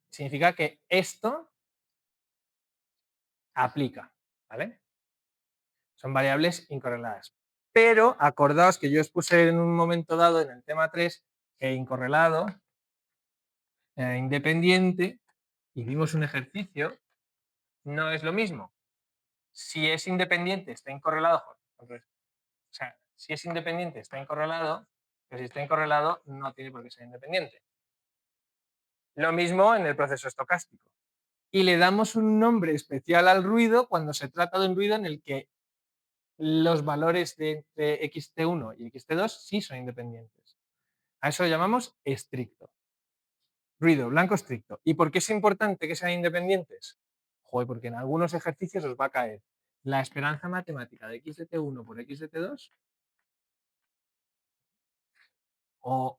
Speaker 1: significa que esto aplica, ¿vale? Son variables incorreladas. Pero acordaos que yo os puse en un momento dado en el tema 3 que incorrelado, independiente, y vimos un ejercicio, no es lo mismo. Si es independiente, está incorrelado, o sea, si es independiente, está incorrelado, pero si está incorrelado, no tiene por qué ser independiente. Lo mismo en el proceso estocástico. Y le damos un nombre especial al ruido cuando se trata de un ruido en el que los valores de xt1 y xt2 sí son independientes. A eso lo llamamos estricto. Ruido blanco estricto. ¿Y por qué es importante que sean independientes? Joder, porque en algunos ejercicios os va a caer la esperanza matemática de x de t1 por x de t2, o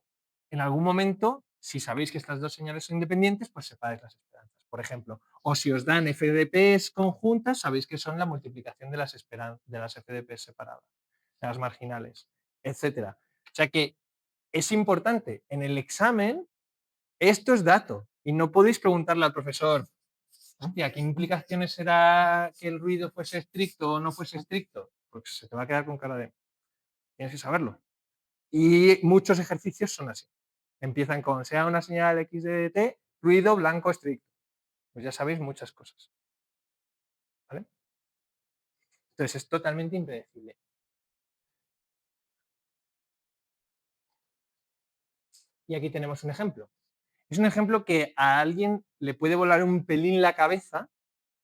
Speaker 1: en algún momento, si sabéis que estas dos señales son independientes, pues separáis las esperanzas, por ejemplo. O si os dan FDPs conjuntas, sabéis que son la multiplicación de las FDPs separadas, de las marginales, etcétera. O sea que es importante. En el examen, esto es dato. Y no podéis preguntarle al profesor, hostia, ¿qué implicaciones será que el ruido fuese estricto o no fuese estricto? Porque se te va a quedar con cara de, tienes que saberlo. Y muchos ejercicios son así. Empiezan con, sea una señal x de t, ruido blanco estricto. Pues ya sabéis muchas cosas. ¿Vale? Entonces es totalmente impredecible. Y aquí tenemos un ejemplo. Es un ejemplo que a alguien le puede volar un pelín la cabeza,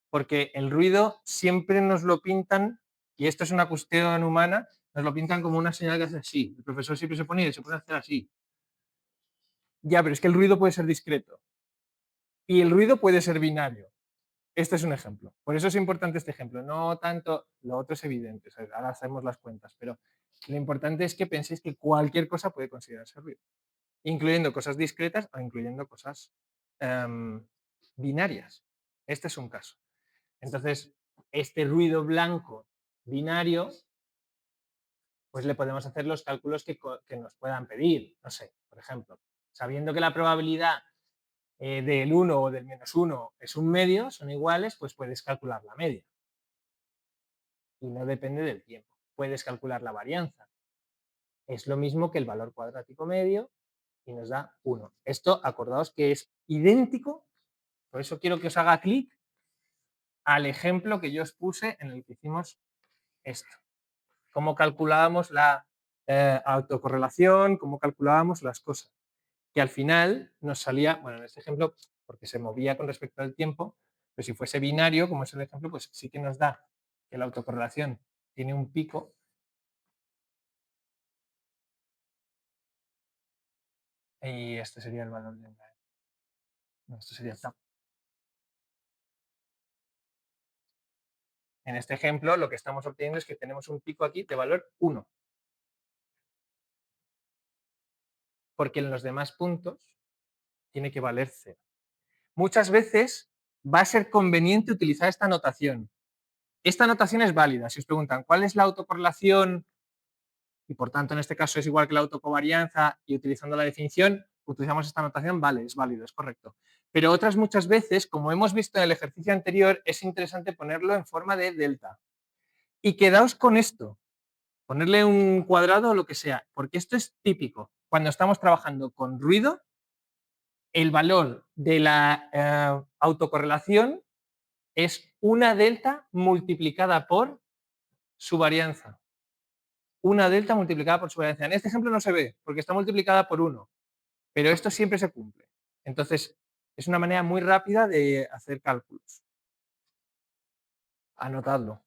Speaker 1: porque el ruido siempre nos lo pintan, y esto es una cuestión humana, nos lo pintan como una señal que hace así. El profesor siempre se pone a hacer así. Ya, pero es que el ruido puede ser discreto. Y el ruido puede ser binario. Este es un ejemplo. Por eso es importante este ejemplo. No tanto, lo otro es evidente, ahora hacemos las cuentas, pero lo importante es que penséis que cualquier cosa puede considerarse ruido, incluyendo cosas discretas o incluyendo cosas binarias. Este es un caso. Entonces, este ruido blanco binario, pues le podemos hacer los cálculos que nos puedan pedir. No sé, por ejemplo, sabiendo que la probabilidad del 1 o del -1 es un medio, son iguales, pues puedes calcular la media. Y no depende del tiempo. Puedes calcular la varianza. Es lo mismo que el valor cuadrático medio y nos da 1. Esto, acordaos que es idéntico, por eso quiero que os haga clic al ejemplo que yo os puse en el que hicimos esto. Cómo calculábamos la autocorrelación, cómo calculábamos las cosas. Que al final nos salía, bueno, en este ejemplo, porque se movía con respecto al tiempo, pero si fuese binario, como es el ejemplo, pues sí que nos da que la autocorrelación tiene un pico y este sería el valor de no, esto sería tau. En este ejemplo, lo que estamos obteniendo es que tenemos un pico aquí de valor 1, porque en los demás puntos tiene que valer 0. Muchas veces va a ser conveniente utilizar esta notación. Esta notación es válida. Si os preguntan cuál es la autocorrelación y por tanto en este caso es igual que la autocovarianza y utilizando la definición utilizamos esta notación, vale, es válido, es correcto. Pero otras muchas veces, como hemos visto en el ejercicio anterior, es interesante ponerlo en forma de delta. Y quedaos con esto, ponerle un cuadrado o lo que sea, porque esto es típico. Cuando estamos trabajando con ruido, el valor de la autocorrelación es una delta multiplicada por su varianza. Una delta multiplicada por su varianza. En este ejemplo no se ve, porque está multiplicada por 1, pero esto siempre se cumple. Entonces, es una manera muy rápida de hacer cálculos. Anotadlo,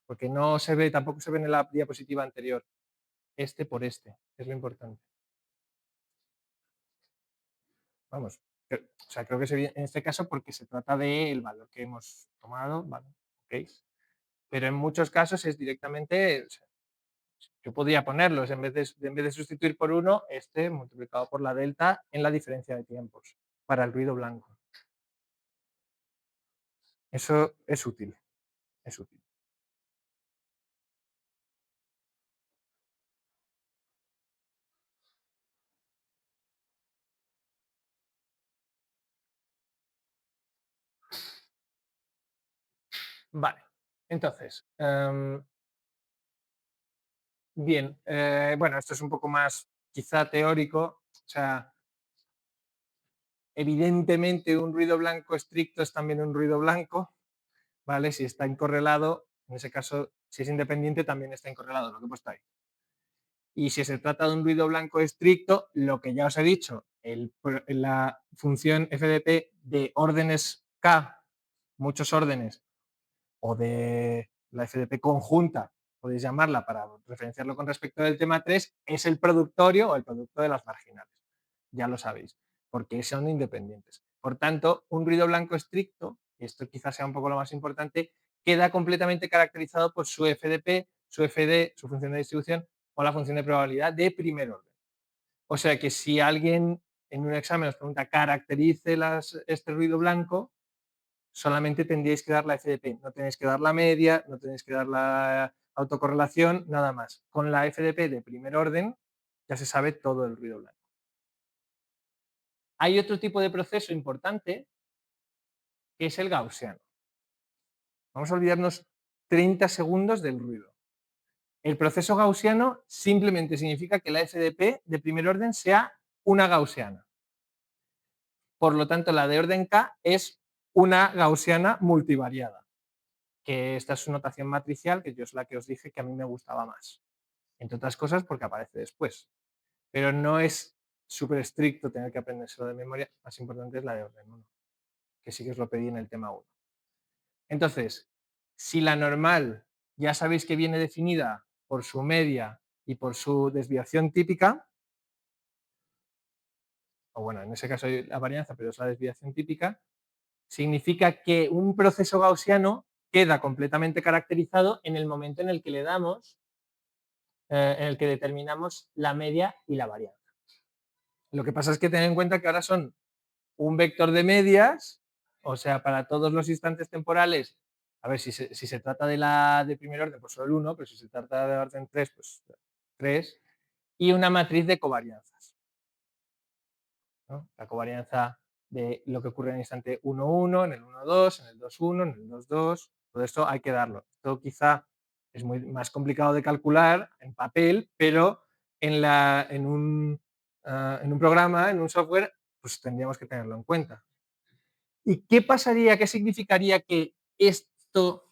Speaker 1: porque no se ve, tampoco se ve en la diapositiva anterior. Este por este, es lo importante. Vamos, o sea, creo que se ve en este caso porque se trata del valor que hemos tomado, ¿vale? ¿Ok? Pero en muchos casos es directamente, o sea, yo podría ponerlos, en vez de sustituir por 1, este multiplicado por la delta en la diferencia de tiempos para el ruido blanco. Eso es útil, es útil. Vale, entonces, bien, bueno, esto es un poco más quizá teórico, o sea, evidentemente un ruido blanco estricto es también un ruido blanco, ¿vale? Si está incorrelado, en ese caso, si es independiente, también está incorrelado, lo que he puesto ahí. Y si se trata de un ruido blanco estricto, lo que ya os he dicho, la función FDP de órdenes K, muchos órdenes, o de la FDP conjunta, podéis llamarla para referenciarlo con respecto del tema 3, es el productorio o el producto de las marginales. Ya lo sabéis, porque son independientes. Por tanto, un ruido blanco estricto, y esto quizás sea un poco lo más importante, queda completamente caracterizado por su FDP, su FD, su función de distribución o la función de probabilidad de primer orden. O sea que si alguien en un examen os pregunta caracterice este ruido blanco, solamente tendríais que dar la FDP, no tenéis que dar la media, no tenéis que dar la autocorrelación, nada más. Con la FDP de primer orden ya se sabe todo el ruido blanco. Hay otro tipo de proceso importante que es el gaussiano. Vamos a olvidarnos 30 segundos del ruido. El proceso gaussiano simplemente significa que la FDP de primer orden sea una gaussiana. Por lo tanto, la de orden K es una gaussiana multivariada, que esta es su notación matricial, que yo es la que os dije que a mí me gustaba más. Entre otras cosas porque aparece después. Pero no es súper estricto tener que aprendérselo de memoria. Más importante es la de orden 1, que sí que os lo pedí en el tema 1. Entonces, si la normal ya sabéis que viene definida por su media y por su desviación típica, o bueno, en ese caso hay la varianza, pero es la desviación típica, significa que un proceso gaussiano queda completamente caracterizado en el momento en el que le damos, en el que determinamos la media y la varianza. Lo que pasa es que tener en cuenta que ahora son un vector de medias, o sea, para todos los instantes temporales, a ver, si se trata de la de primer orden, pues solo el 1, pero si se trata de orden 3, pues 3, y una matriz de covarianzas, ¿no? La covarianza de lo que ocurre en el instante 1,1, en el 1,2, en el 2,1, en el 2,2, todo esto hay que darlo. Esto quizá es muy más complicado de calcular en papel, pero en un programa, en un software, pues tendríamos que tenerlo en cuenta. ¿Y qué pasaría, qué significaría que esto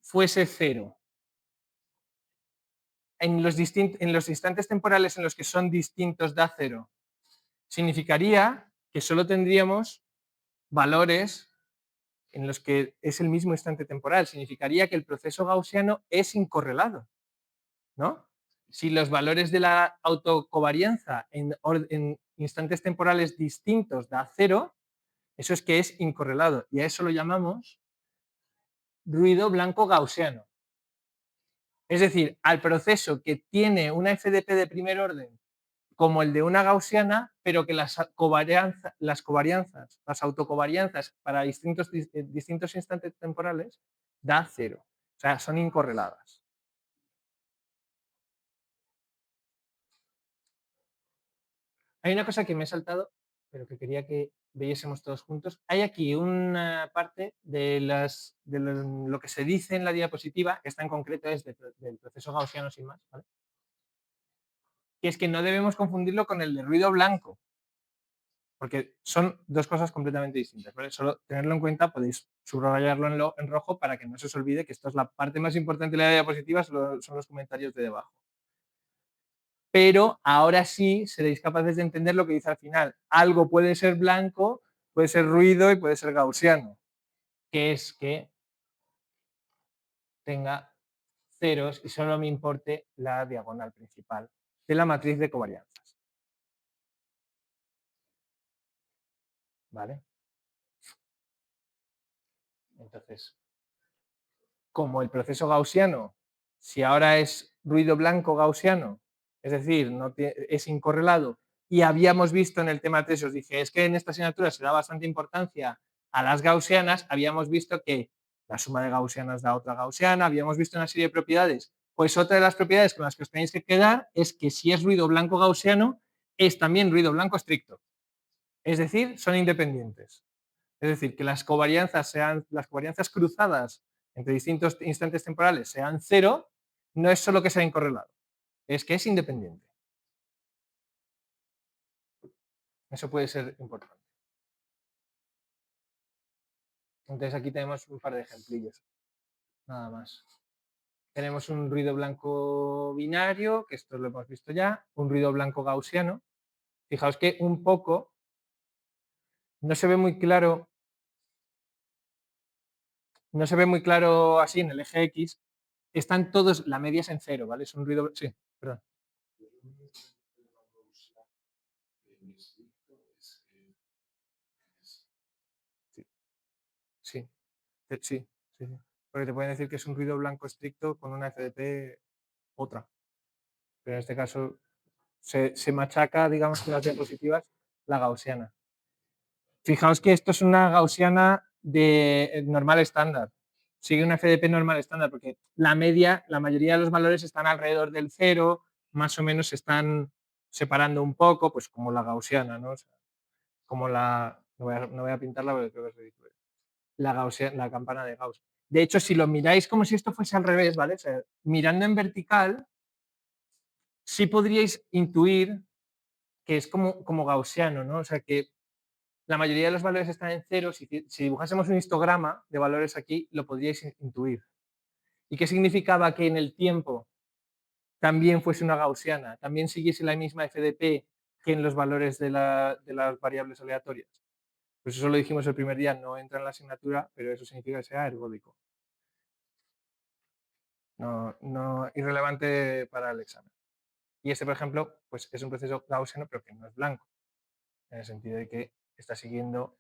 Speaker 1: fuese cero en los instantes temporales en los que son distintos da cero, significaría que solo tendríamos valores en los que es el mismo instante temporal. Significaría que el proceso gaussiano es incorrelado, ¿no? Si los valores de la autocovarianza en instantes temporales distintos da cero, eso es que es incorrelado. Y a eso lo llamamos ruido blanco gaussiano. Es decir, al proceso que tiene una FDP de primer orden como el de una gaussiana, pero que las covarianzas, las autocovarianzas para distintos instantes temporales da cero. O sea, son incorreladas. Hay una cosa que me he saltado, pero que quería que viésemos todos juntos. Hay aquí una parte de lo que se dice en la diapositiva, que está en concreto es del proceso gaussiano sin más, ¿vale? Que es que no debemos confundirlo con el de ruido blanco, porque son dos cosas completamente distintas, ¿vale? Solo tenerlo en cuenta, podéis subrayarlo en rojo para que no se os olvide que esto es la parte más importante de la diapositiva, son los comentarios de debajo. Pero ahora sí seréis capaces de entender lo que dice al final. Algo puede ser blanco, puede ser ruido y puede ser gaussiano, que es que tenga ceros y solo me importe la diagonal principal de la matriz de covarianzas. ¿Vale? Entonces, como el proceso gaussiano, si ahora es ruido blanco gaussiano, es decir, es incorrelado, y habíamos visto en el tema 3, os dije, es que en esta asignatura se da bastante importancia a las gaussianas, habíamos visto que la suma de gaussianas da otra gaussiana, habíamos visto una serie de propiedades. Pues otra de las propiedades con las que os tenéis que quedar es que si es ruido blanco gaussiano, es también ruido blanco estricto. Es decir, son independientes. Es decir, que las covarianzas cruzadas entre distintos instantes temporales sean cero, no es solo que sea incorrelado, es que es independiente. Eso puede ser importante. Entonces aquí tenemos un par de ejemplillos, nada más. Tenemos un ruido blanco binario, que esto lo hemos visto ya, un ruido blanco gaussiano. Fijaos que un poco no se ve muy claro, así en el eje X, están todos, la media es en cero, ¿vale? Es un ruido, sí, perdón. Sí, sí, sí, sí. Porque te pueden decir que es un ruido blanco estricto con una FDP otra. Pero en este caso se machaca, digamos, con las diapositivas, la gaussiana. Fijaos que esto es una gaussiana de normal estándar. Sigue una FDP normal estándar porque la media, la mayoría de los valores están alrededor del cero, más o menos se están separando un poco, pues como la gaussiana, ¿no? O sea, como la. No voy a pintarla porque creo que es ridículo. La campana de Gauss. De hecho, si lo miráis como si esto fuese al revés, ¿vale? O sea, mirando en vertical, sí podríais intuir que es como gaussiano, ¿no? O sea, que la mayoría de los valores están en cero. Si dibujásemos un histograma de valores aquí, lo podríais intuir. ¿Y qué significaba que en el tiempo también fuese una gaussiana? También siguiese la misma FDP que en los valores de las variables aleatorias. Pues eso lo dijimos el primer día, no entra en la asignatura, pero eso significa que sea ergódico. No irrelevante para el examen. Y este, por ejemplo, pues es un proceso gaussiano, pero que no es blanco, en el sentido de que está siguiendo,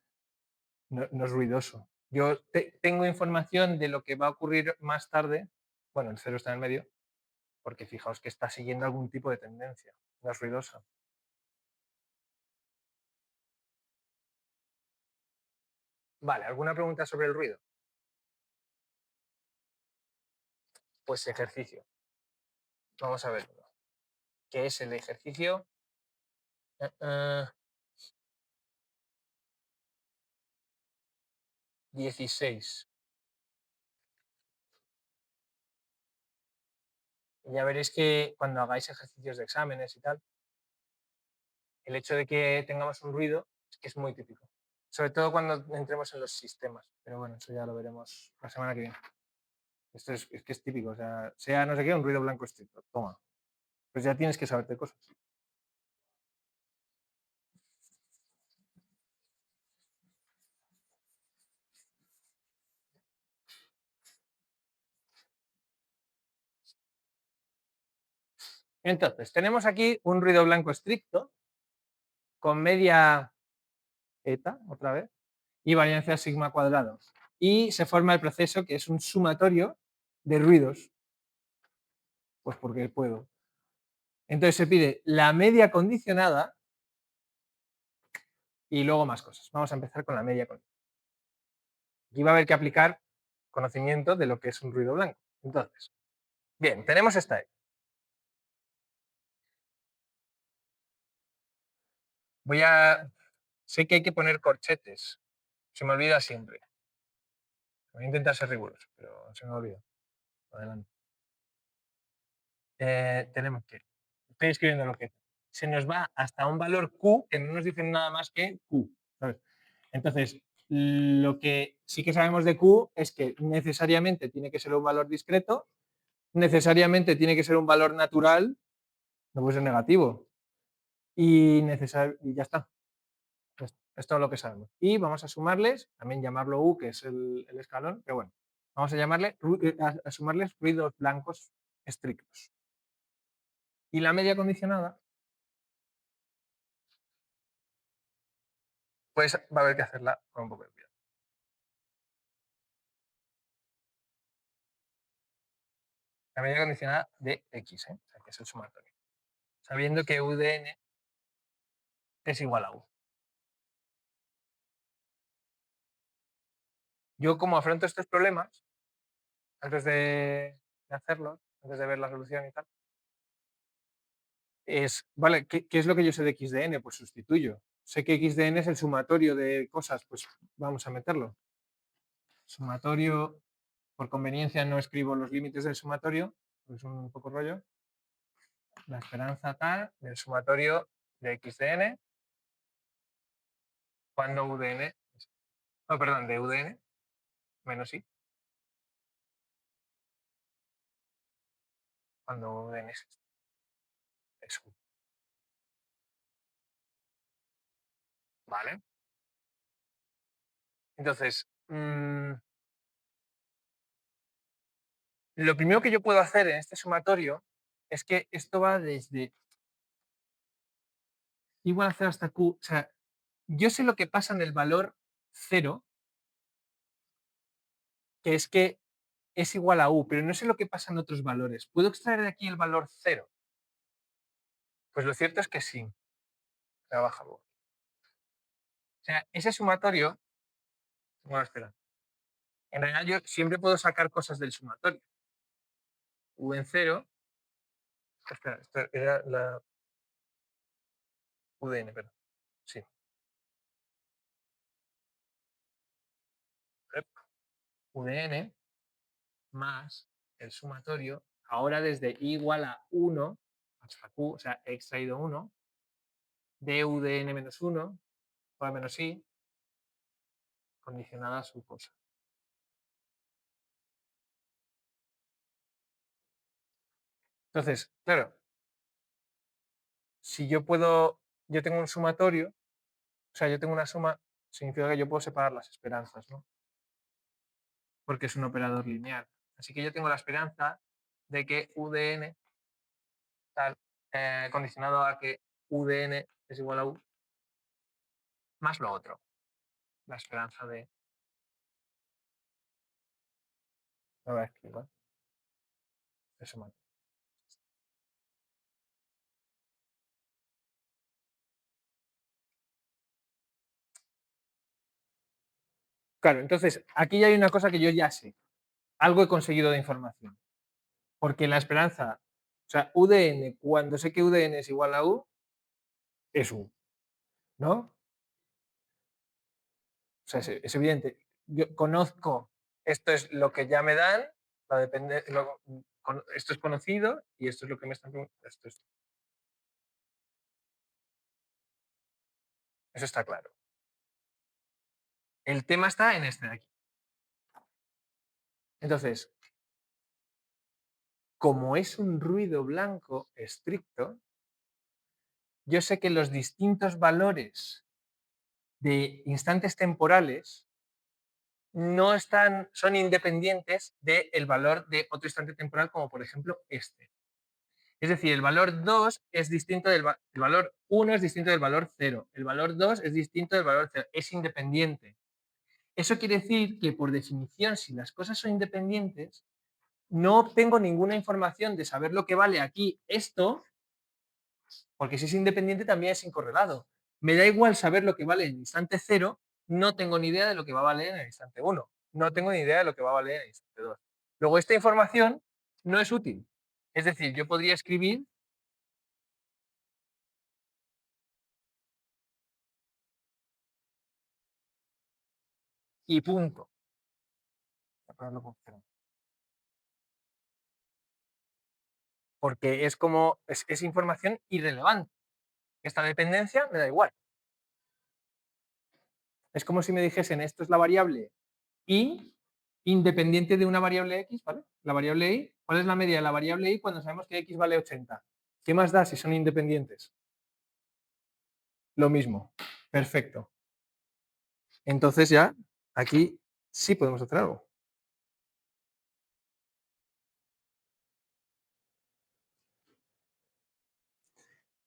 Speaker 1: no es ruidoso. Yo tengo información de lo que va a ocurrir más tarde, bueno, el cero está en el medio, porque fijaos que está siguiendo algún tipo de tendencia, no es ruidoso. Vale, ¿alguna pregunta sobre el ruido? Pues ejercicio. Vamos a verlo. ¿Qué es el ejercicio? Uh, uh, 16. Ya veréis que cuando hagáis ejercicios de exámenes y tal, el hecho de que tengamos un ruido es que es muy típico. Sobre todo cuando entremos en los sistemas. Pero bueno, eso ya lo veremos la semana que viene. Esto es que es típico. O sea no sé qué, un ruido blanco estricto. Toma. Pues ya tienes que saberte cosas. Entonces, tenemos aquí un ruido blanco estricto con media eta, otra vez, y variancia sigma cuadrado. Y se forma el proceso que es un sumatorio de ruidos. Pues porque puedo. Entonces se pide la media condicionada y luego más cosas. Vamos a empezar con la media condicionada. Aquí va a haber que aplicar conocimiento de lo que es un ruido blanco. Entonces, bien, tenemos esta E. Sé que hay que poner corchetes. Se me olvida siempre. Voy a intentar ser riguroso, pero se me olvida. Adelante. Tenemos que. Estoy escribiendo lo que. Se nos va hasta un valor Q que no nos dicen nada más que Q. ¿Sabes? Entonces, lo que sí que sabemos de Q es que necesariamente tiene que ser un valor discreto, necesariamente tiene que ser un valor natural, no puede ser negativo, y ya está. Es todo lo que sabemos. Y vamos a sumarles, también llamarlo U, que es el escalón, pero bueno, vamos a llamarle a sumarles ruidos blancos estrictos. Y la media condicionada, pues va a haber que hacerla con un poco de cuidado. La media condicionada de X, o sea, que es el sumatorio. Sabiendo que U de N es igual a U. Yo como afronto estos problemas, antes de hacerlos, antes de ver la solución y tal, es, vale, ¿qué es lo que yo sé de X de N? Pues sustituyo. Sé que X de N es el sumatorio de cosas, pues vamos a meterlo. Sumatorio, por conveniencia no escribo los límites del sumatorio, es un poco rollo. La esperanza tal del sumatorio de X de N, cuando U de N, no, perdón, de U de N menos I, cuando U de N es U. ¿Vale? Entonces, lo primero que yo puedo hacer en este sumatorio es que esto va desde igual a 0 hasta Q. O sea, yo sé lo que pasa en el valor 0, que es que es igual a U, pero no sé lo que pasa en otros valores. ¿Puedo extraer de aquí el valor 0? Pues lo cierto es que sí. Trabaja luego. O sea, ese sumatorio, bueno, espera. En realidad yo siempre puedo sacar cosas del sumatorio. U en 0, espera, esto era la U de N, perdón. Sí. U de N más el sumatorio, ahora desde I igual a 1 hasta Q, o sea, he extraído 1, de U de N menos 1, o a menos I, condicionada a su cosa. Entonces, claro, si yo tengo un sumatorio, o sea, yo tengo una suma, significa que yo puedo separar las esperanzas, ¿no? Porque es un operador lineal. Así que yo tengo la esperanza de que U de N, tal, condicionado a que U de N es igual a U, más lo otro. La esperanza de... No voy a escribir, eso mal. Claro, entonces aquí ya hay una cosa que yo ya sé. Algo he conseguido de información. Porque la esperanza, o sea, U de N, cuando sé que U de N es igual a U, es U, ¿no? O sea, es evidente. Yo conozco, esto es lo que ya me dan, esto es conocido y esto es lo que me están preguntando. Eso está claro. El tema está en este de aquí. Entonces, como es un ruido blanco estricto, yo sé que los distintos valores de instantes temporales no están, son independientes del valor de otro instante temporal, como por ejemplo este. Es decir, el valor 2 es distinto el valor 1 es distinto del valor 0. El valor 2 es distinto del valor 0. Es independiente. Eso quiere decir que, por definición, si las cosas son independientes, no obtengo ninguna información de saber lo que vale aquí esto, porque si es independiente también es incorrelado. Me da igual saber lo que vale en el instante 0, no tengo ni idea de lo que va a valer en el instante 1. No tengo ni idea de lo que va a valer en el instante 2. Luego, esta información no es útil. Es decir, yo podría escribir y punto. Porque es como, es información irrelevante. Esta dependencia me da igual. Es como si me dijesen, esto es la variable y independiente de una variable x, ¿vale? La variable y, ¿cuál es la media de la variable y cuando sabemos que x vale 80? ¿Qué más da si son independientes? Lo mismo. Perfecto. Entonces ya aquí sí podemos hacer algo.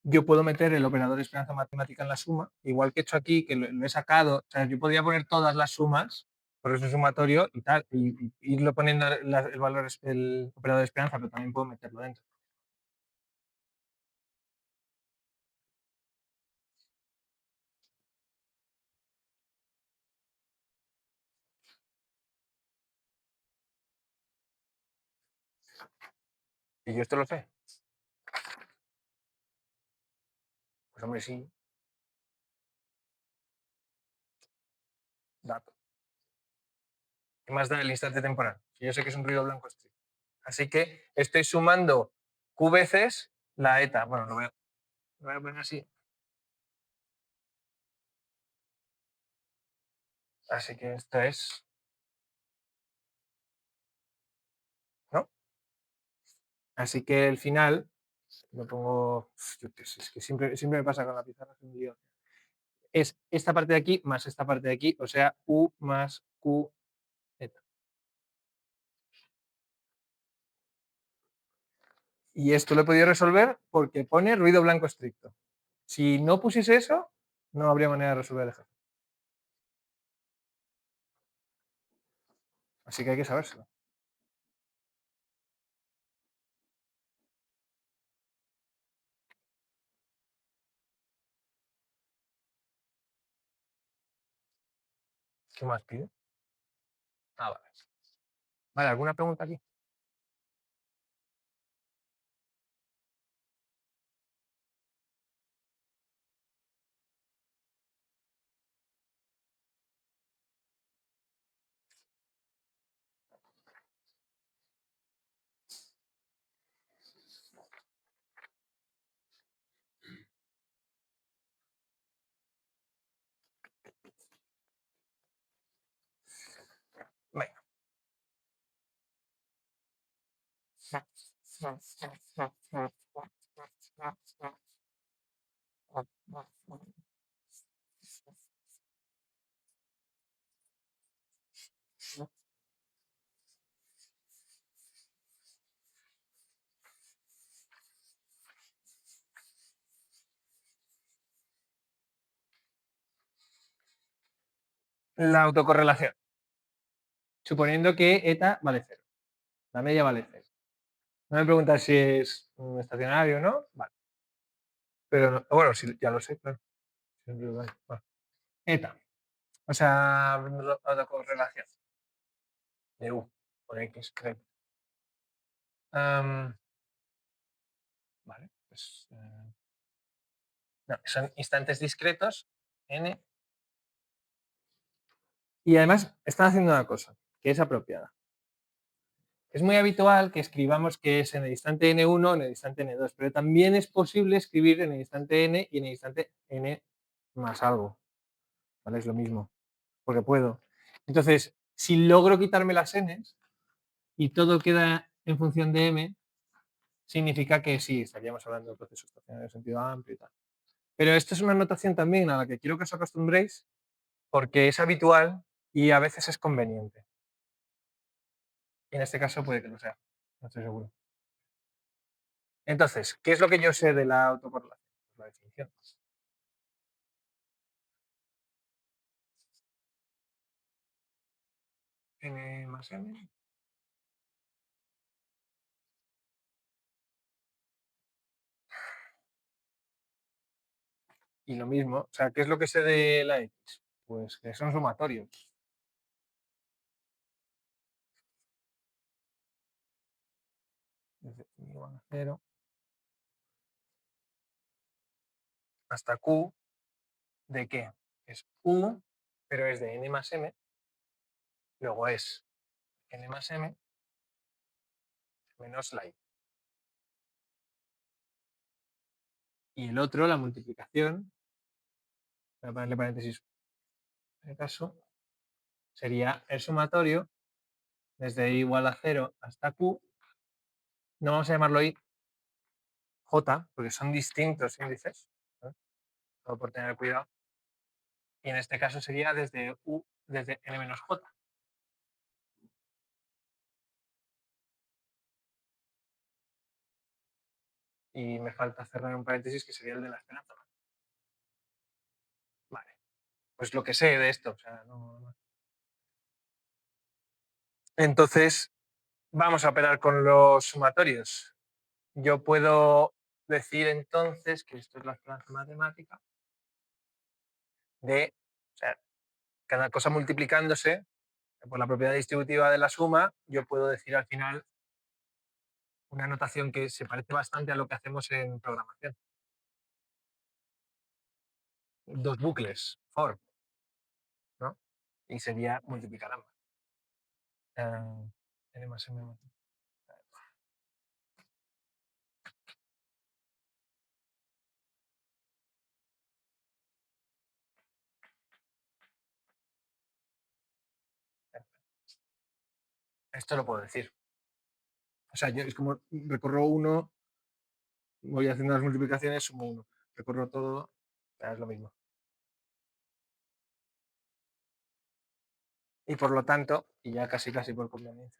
Speaker 1: Yo puedo meter el operador de esperanza matemática en la suma, igual que he hecho aquí, que lo he sacado. O sea, yo podría poner todas las sumas, por eso es sumatorio y tal, y irlo poniendo el valor, el operador de esperanza, pero también puedo meterlo dentro. Y yo esto lo sé. Pues hombre, sí, dato. ¿Qué más da el instante temporal? Si yo sé que es un ruido blanco estricto. Así que estoy sumando q veces la eta. Bueno, lo voy a poner así. Así que esto es, ¿no? Así que el final, lo pongo, es que siempre me pasa con la pizarra, es un lío. Es esta parte de aquí más esta parte de aquí, o sea, u más q eta. Y esto lo he podido resolver porque pone ruido blanco estricto. Si no pusiese eso, no habría manera de resolver el ejercicio. Así que hay que sabérselo. ¿Qué más pide? Ah, vale. Vale, ¿alguna pregunta aquí? Venga. La autocorrelación. Suponiendo que eta vale 0. La media vale 0. No me preguntas si es un estacionario o no. Vale. Pero no, bueno, sí, ya lo sé, claro. Vale. Eta. O sea, autocorrelación de U con X, creo. Vale, pues no, son instantes discretos, n. Y además están haciendo una cosa que es apropiada. Es muy habitual que escribamos que es en el instante n1 o en el instante n2, pero también es posible escribir en el instante n y en el instante n más algo. ¿Vale? Es lo mismo. porque puedo. Entonces, si logro quitarme las n's y todo queda en función de m, significa que sí, estaríamos hablando de procesos estacionarios en sentido amplio y tal. Pero esto es una notación también a la que quiero que os acostumbréis porque es habitual y a veces es conveniente. Y en este caso puede que lo sea, no estoy seguro. Entonces, ¿qué es lo que yo sé de la autocorrelación? Pues la definición. N más m. Y lo mismo, o sea, ¿qué es lo que sé de la X? Pues que son sumatorios. Desde igual a 0 hasta Q, ¿de qué? Es U, pero es de n más m, luego es n más m menos la y. Y el otro, la multiplicación, voy a ponerle paréntesis en el caso, sería el sumatorio desde i igual a 0 hasta q, no vamos a llamarlo i, j, porque son distintos índices, ¿no? Solo por tener cuidado. Y en este caso sería desde u, desde n menos j. Y me falta cerrar un paréntesis que sería el de la esperanza. Vale, pues lo que sé de esto. O sea, Entonces, vamos a operar con los sumatorios. Yo puedo decir entonces que esto es la esperanza matemática de, o sea, cada cosa multiplicándose por la propiedad distributiva de la suma, yo puedo decir al final una notación que se parece bastante a lo que hacemos en programación. Dos bucles, for, ¿no? Y sería multiplicar ambas. N más M más. Esto lo puedo decir. O sea, yo es como recorro uno, voy haciendo las multiplicaciones, sumo uno. Recorro todo, es lo mismo. Y por lo tanto, y ya casi casi por conveniencia,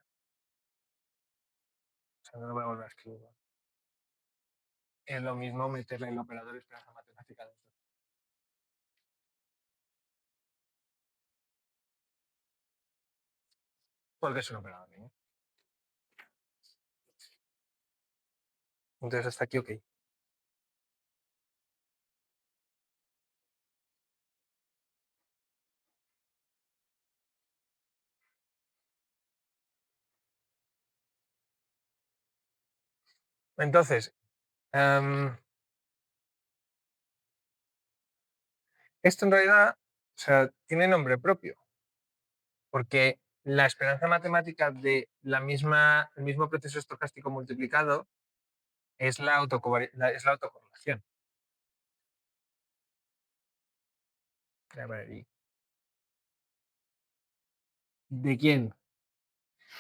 Speaker 1: o sea, no lo voy a volver a escribir. Es lo mismo meterle el operador de esperanza matemática dentro. Porque es un operador, ¿no? Entonces hasta aquí, ok. Entonces, esto en realidad, o sea, tiene nombre propio, porque la esperanza matemática de el mismo proceso estocástico multiplicado es es la autocorrelación. A ver, ¿de quién?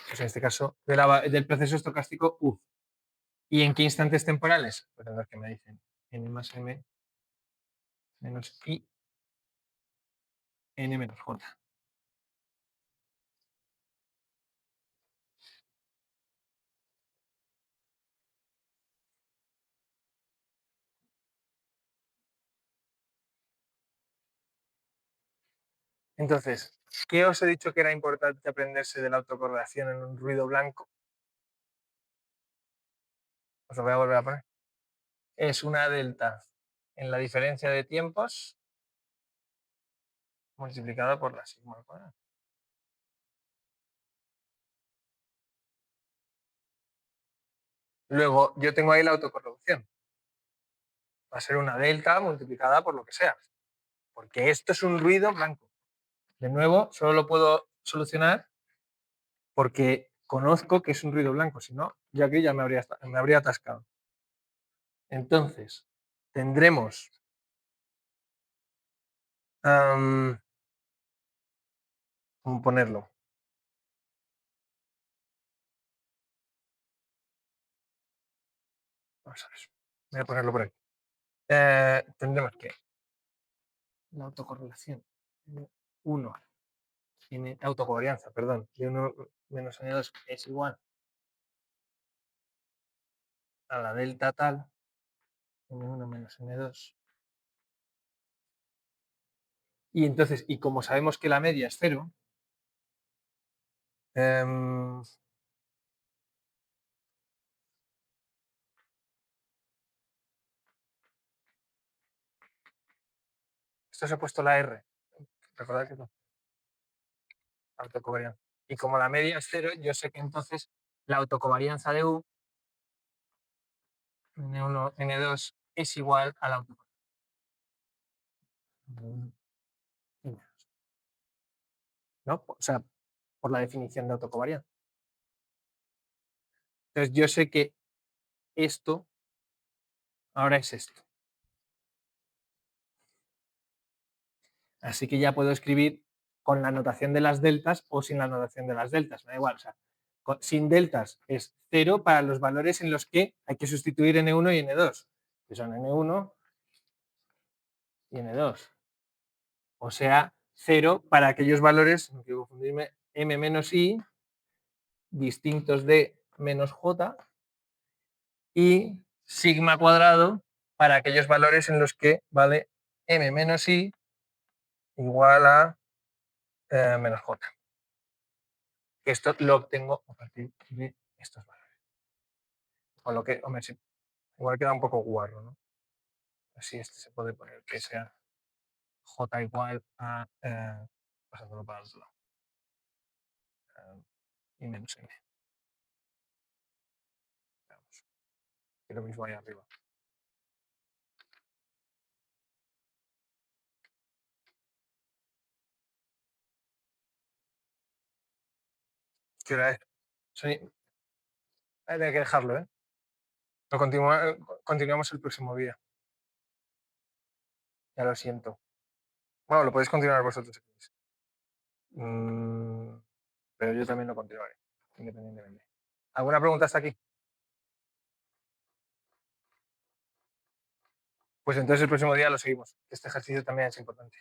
Speaker 1: Pues en este caso, del proceso estocástico U. ¿Y en qué instantes temporales? Pues en los que me dicen n más m menos i, n menos j. Entonces, ¿qué os he dicho que era importante aprenderse de la autocorrelación en un ruido blanco? Os lo voy a volver a poner. Es una delta en la diferencia de tiempos multiplicada por la sigma al cuadrado. Luego, yo tengo ahí la autocorrelación. Va a ser una delta multiplicada por lo que sea. Porque esto es un ruido blanco. De nuevo, solo lo puedo solucionar porque conozco que es un ruido blanco. Si no, ya aquí ya me habría atascado. Entonces, tendremos ¿Cómo ponerlo? Vamos a ver. Voy a ponerlo por aquí. Tendremos que la autocorrelación de 1 autocovarianza, perdón, de 1 menos n2 es igual a la delta tal, n1 menos n2. Y entonces, y como sabemos que la media es 0, em, esto se ha puesto la R. Recordad que es autocovarianza. Y como la media es 0, yo sé que entonces la autocovarianza de U, N1, N2, es igual a la autocovarianza. ¿No? O sea, por la definición de autocovarianza. Entonces yo sé que esto ahora es esto. Así que ya puedo escribir con la notación de las deltas o sin la notación de las deltas. Me da igual. O sea, sin deltas es 0 para los valores en los que hay que sustituir n1 y n2, que son n1 y n2. O sea, 0 para aquellos valores, no quiero confundirme, m menos i distintos de menos j y sigma cuadrado para aquellos valores en los que vale m menos i igual a menos j. Esto lo obtengo a partir de estos valores. Con lo que, hombre, sí, igual queda un poco guarro, ¿no? Así este se puede poner que sea j igual a, pasándolo para el otro lado, y menos m. Veamos. Y lo mismo ahí arriba. ¿Qué hora es? Hay que dejarlo, ¿eh? Lo continuamos el próximo día. Ya lo siento. Bueno, lo podéis continuar vosotros si queréis. Pero yo también lo continuaré, independientemente. ¿Alguna pregunta hasta aquí? Pues entonces el próximo día lo seguimos. Este ejercicio también es importante.